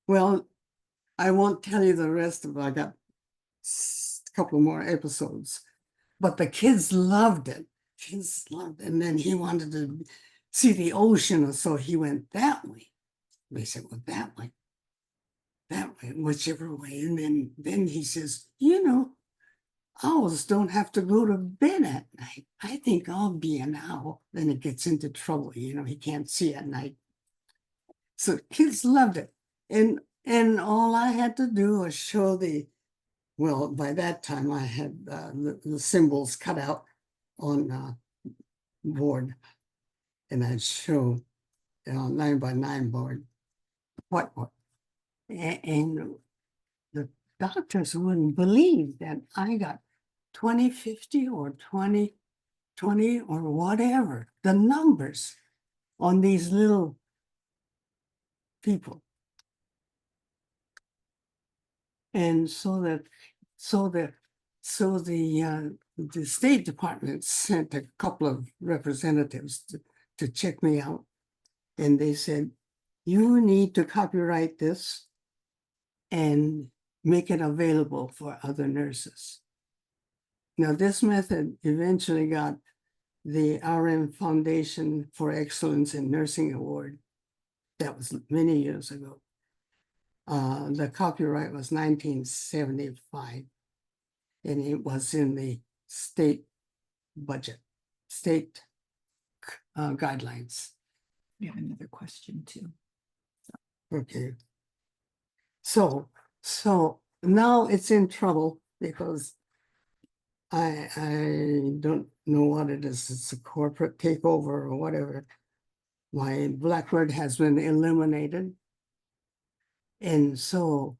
Well, I won't tell you the rest of it. I got a couple more episodes, but the kids loved it. Kids loved it. And then he wanted to see the ocean, so he went that way. They said, well, that way, whichever way. And then he says, you know, owls don't have to go to bed at night. I think I'll be an owl. Then it gets into trouble, you know, he can't see at night. So kids loved it. And all I had to do was show well, by that time I had the symbols cut out on board. And I'd show 9x9 board whiteboard. And the doctors wouldn't believe that I got 20/50 or 20/20 or whatever, the numbers on these little people. And so the State Department sent a couple of representatives to check me out. And they said, you need to copyright this and make it available for other nurses. Now, this method eventually got the RM Foundation for Excellence in Nursing Award. That was many years ago. The copyright was 1975, and it was in the state budget, state guidelines. We have another question too. Okay. So now it's in trouble because I don't know what it is. It's a corporate takeover or whatever. my blackbird has been eliminated. And so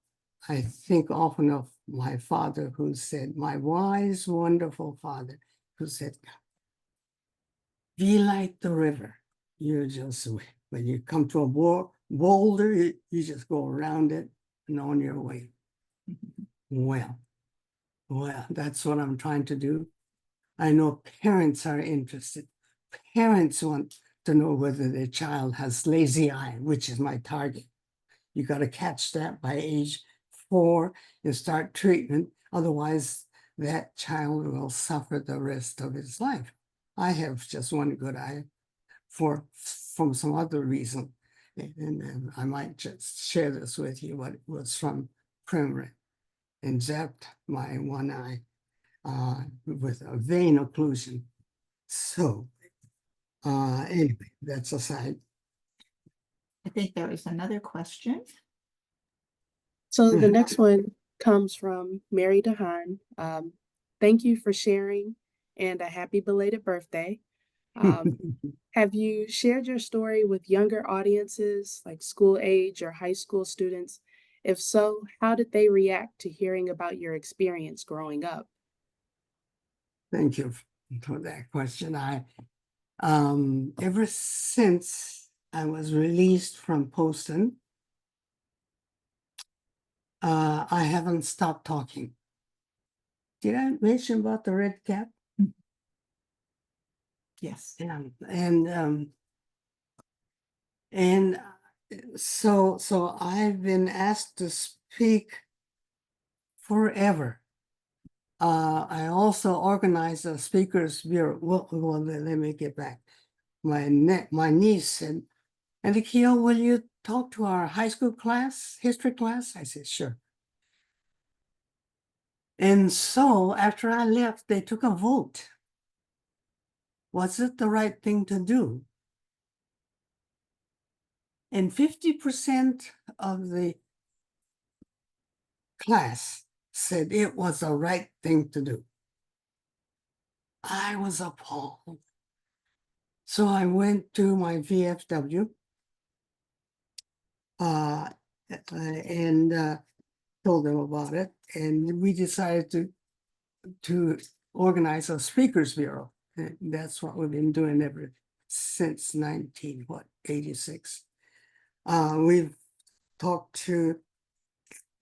I think often of my father who said, my wise, wonderful father, who said, be like the river. You just, when you come to a boulder, you just go around it and on your way. Well, that's what I'm trying to do. I know parents are interested. Parents want to know whether their child has lazy eye, which is my target. You got to catch that by age 4 and start treatment. Otherwise, that child will suffer the rest of his life. I have just one good eye from some other reason. And I might just share this with you, what it was from Primer and zapped my one eye with a vein occlusion. So anyway, that's aside. I think there was another question. So the next one comes from Mary DeHaan. Thank you for sharing and a happy belated birthday. Have you shared your story with younger audiences like school age or high school students? If so, how did they react to hearing about your experience growing up? Thank you for that question. Ever since I was released from Bolton, I haven't stopped talking. Did I mention about the red cap? Yes. Yeah, and so I've been asked to speak forever. I also organized a speakers bureau. Well, let me get back. My niece said, "And Kiyo, will you talk to our high school class, history class?" I said, "Sure." And so after I left, they took a vote. Was it the right thing to do? And 50% of the class said it was the right thing to do. I was appalled. So I went to my VFW and told them about it. And we decided to organize a speakers bureau. And that's what we've been doing ever since 86. We've talked to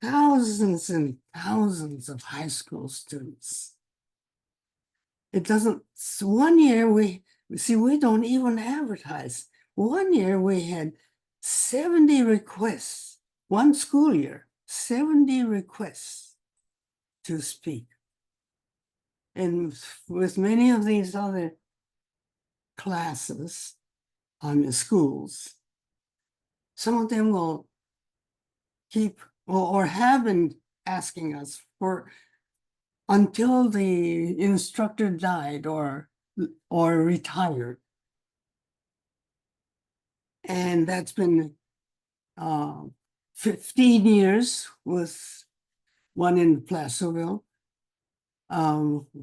thousands and thousands of high school students. It doesn't, so one year we don't even advertise. One year we had 70 requests, one school year, 70 requests to speak. And with many of these other classes in schools, some of them will keep or have been asking us for until the instructor died or retired. And that's been 15 years with one in Placerville.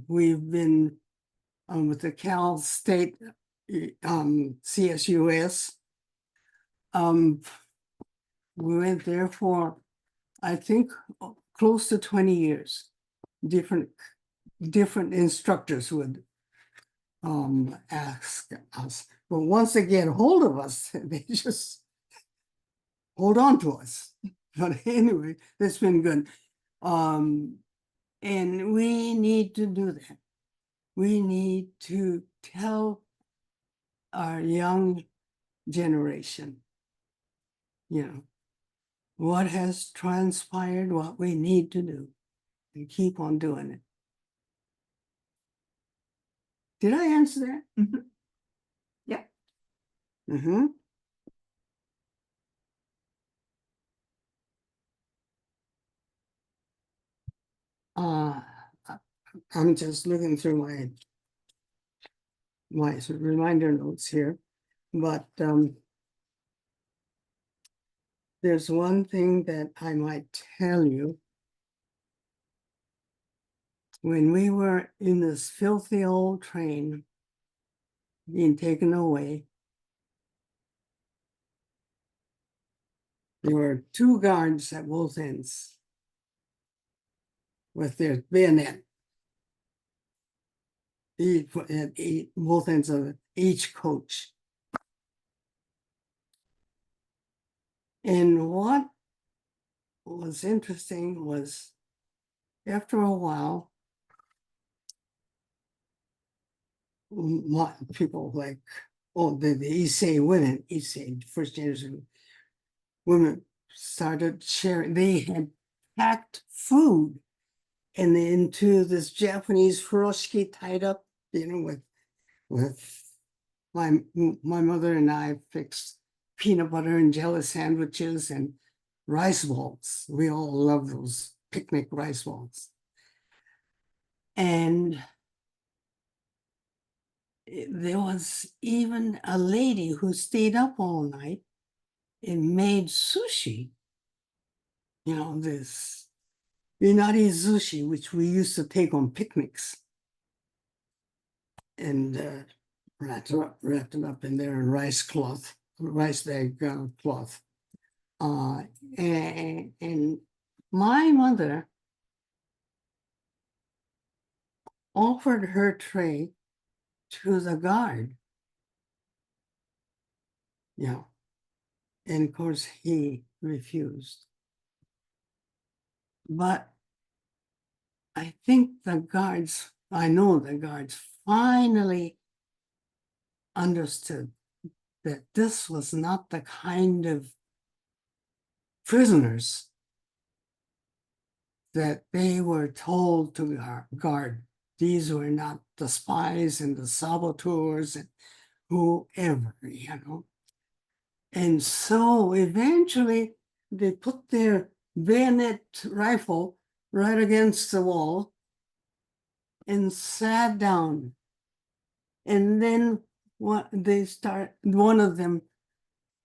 We've been with the Cal State CSUS. We went there for, I think, close to 20 years. Different instructors would ask us. But once they get hold of us, they just hold on to us. But anyway, that's been good. And we need to do that. We need to tell our young generation, what has transpired, what we need to do, and keep on doing it. Did I answer that? Mm-hmm. Yeah. Mm-hmm. I'm just looking through my reminder notes here, but there's one thing that I might tell you. When we were in this filthy old train being taken away, There were two guards at both ends with their bayonet. At both ends of each coach. And what was interesting was after a while, people like, the Issei women, Issei, first generation women started sharing. They had packed food and into this Japanese furoshiki tied up, with my mother and I fixed peanut butter and jelly sandwiches and rice balls. We all love those picnic rice balls. And there was even a lady who stayed up all night and made sushi. This inari sushi, which we used to take on picnics. And wrapped it up in their rice bag cloth. And my mother offered her tray to the guard. And of course he refused. But I know the guards finally understood that this was not the kind of prisoners that they were told to guard. These were not the spies and the saboteurs and whoever, And so eventually they put their bayonet rifle right against the wall and sat down. And then one of them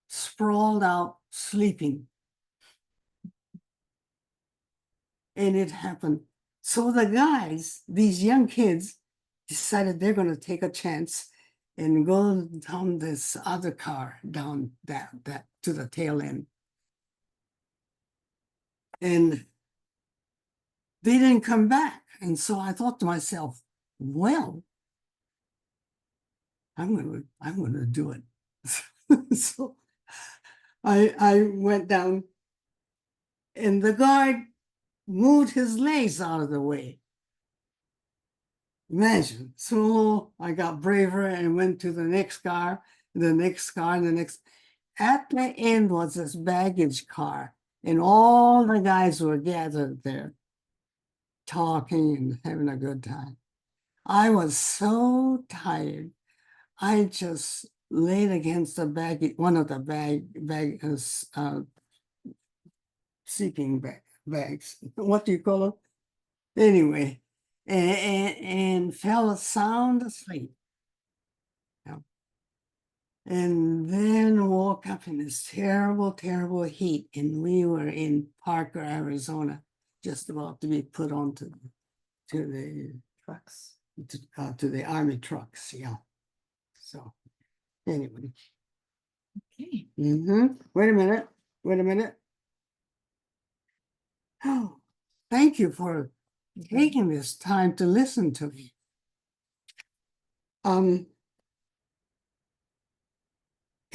sprawled out sleeping. And it happened. So the guys, these young kids, decided they're going to take a chance and go down this other car, down that to the tail end. And they didn't come back. And so I thought to myself, well, I'm gonna do it. So I went down, and the guard moved his legs out of the way. Imagine. So I got braver and went to the next car, and the next car, and the next. At the end was this baggage car, and all the guys were gathered there, talking and having a good time. I was so tired. I just laid against the one of the sleeping bags. What do you call it? Anyway, and fell sound asleep. And then woke up in this terrible, terrible heat. And we were in Parker, Arizona, just about to be put onto the trucks, to the army trucks. Yeah. So anyway. Okay. Wait a minute. Oh, thank you for taking this time to listen to me.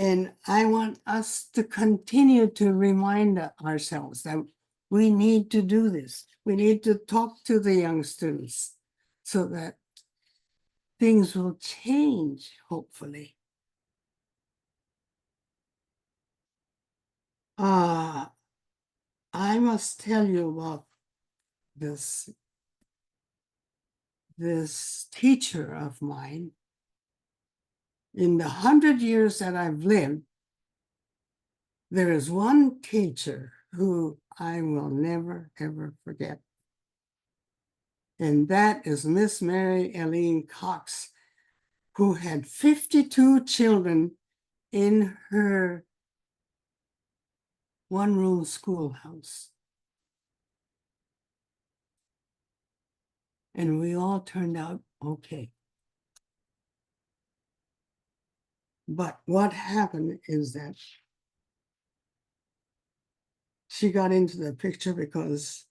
And I want us to continue to remind ourselves that we need to do this. We need to talk to the young students so that things will change, hopefully. I must tell you about this teacher of mine. In the 100 years that I've lived, there is one teacher who I will never, ever forget. And that is Miss Mary Eileen Cox, who had 52 children in her one-room schoolhouse. And we all turned out okay. But what happened is that she got into the picture because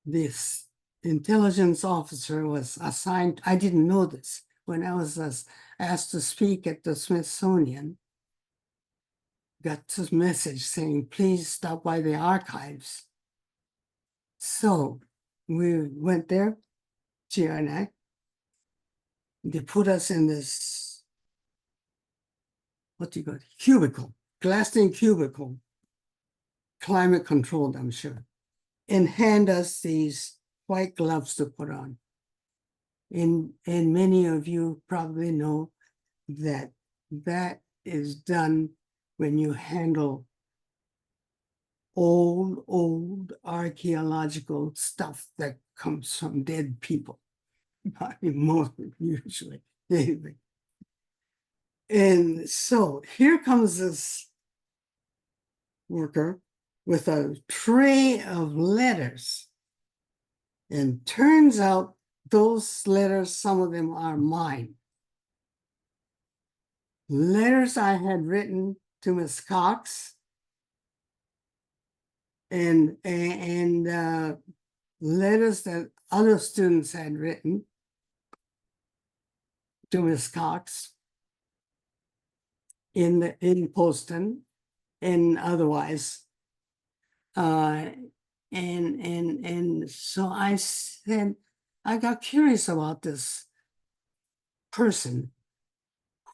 this intelligence officer was assigned. I didn't know this when I was asked to speak at the Smithsonian. Got this message saying, please stop by the archives. So we went there, Gia and I. They put us in this, what do you call it, cubicle, glassed-in cubicle, climate controlled, I'm sure, and hand us these white gloves to put on. And many of you probably know that that is done when you handle old archaeological stuff that comes from dead people. I mean, most usually, anyway. And so here comes this worker with a tray of letters. And turns out those letters, some of them are mine. Letters I had written to Miss Cox and letters that other students had written to Miss Cox in Poston and otherwise. And so I said, I got curious about this person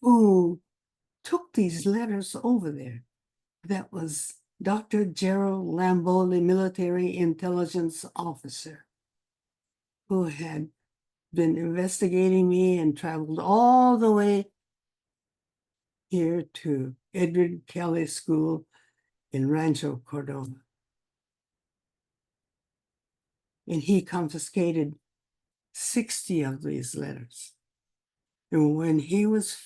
who took these letters over there. That was Dr. Gerald Lamboli, military intelligence officer, who had been investigating me and traveled all the way here to Edward Kelly School in Rancho Cordova. And he confiscated 60 of these letters. And when he was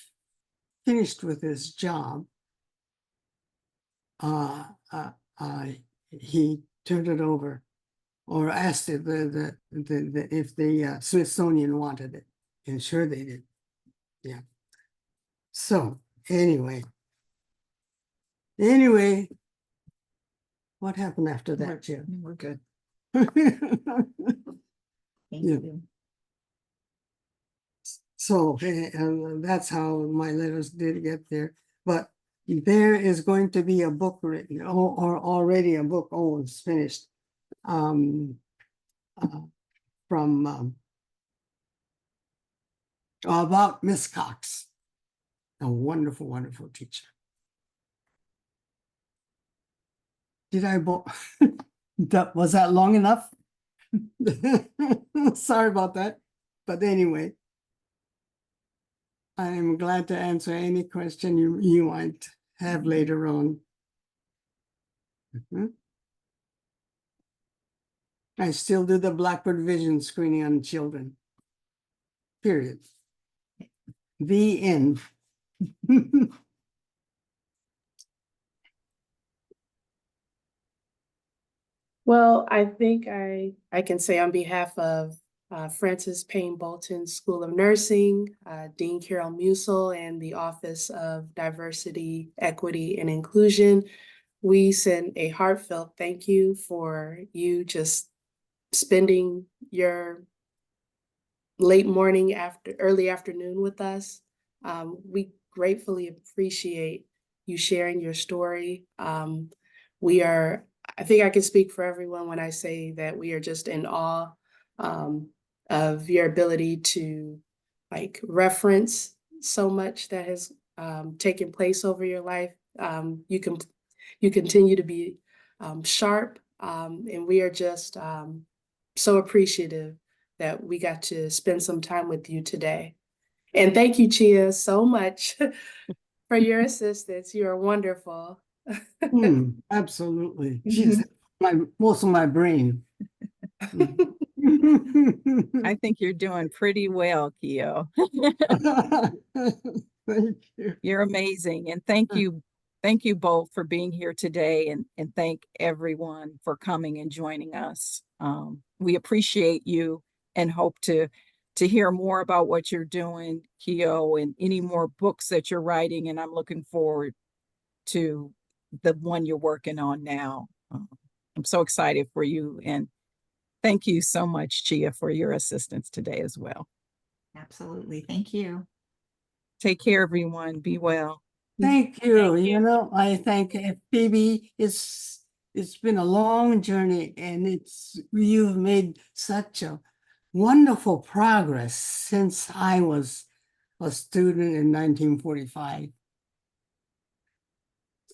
finished with his job, he turned it over or asked it if the Smithsonian wanted it. And sure they did. Yeah. So anyway, what happened after that, Jim? We're good. Thank you. So that's how my letters did get there. But there is going to be a book written, or already a book, it's finished, from about Miss Cox, a wonderful, wonderful teacher. Did I was that long enough? Sorry about that. But anyway, I'm glad to answer any question you might have later on. I still do the Blackboard vision screening on children. Period. The end. Well, I think I can say on behalf of Francis Payne Bolton School of Nursing, Dean Carol Musil, and the Office of Diversity, Equity, and Inclusion, we send a heartfelt thank you for you just spending your late morning early afternoon with us. We gratefully appreciate you sharing your story. I think I can speak for everyone when I say that we are just in awe of your ability to reference so much that has taken place over your life. You continue to be sharp, and we are just so appreciative that we got to spend some time with you today. And thank you, Chia, so much for your assistance. You are wonderful. Absolutely. She's most of my brain. I think you're doing pretty well, Kiyo. Thank you. You're amazing. And thank you both for being here today, and thank everyone for coming and joining us. We appreciate you and hope to hear more about what you're doing, Kiyo, and any more books that you're writing. And I'm looking forward to the one you're working on now. I'm so excited for you, and thank you so much, Chia, for your assistance today as well. Absolutely. Thank you. Take care, everyone. Be well. Thank you. You know, I think Phoebe, it's been a long journey, and you've made such a wonderful progress since I was a student in 1945.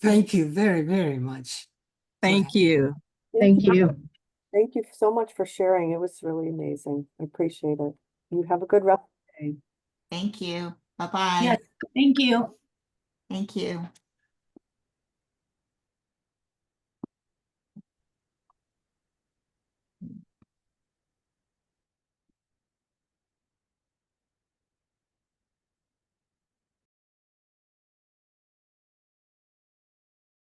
Thank you very, very much. Thank you. Thank you. Thank you so much for sharing. It was really amazing. I appreciate it. You have a good rest of the day. Thank you. Bye-bye. Yes, thank you. Thank you.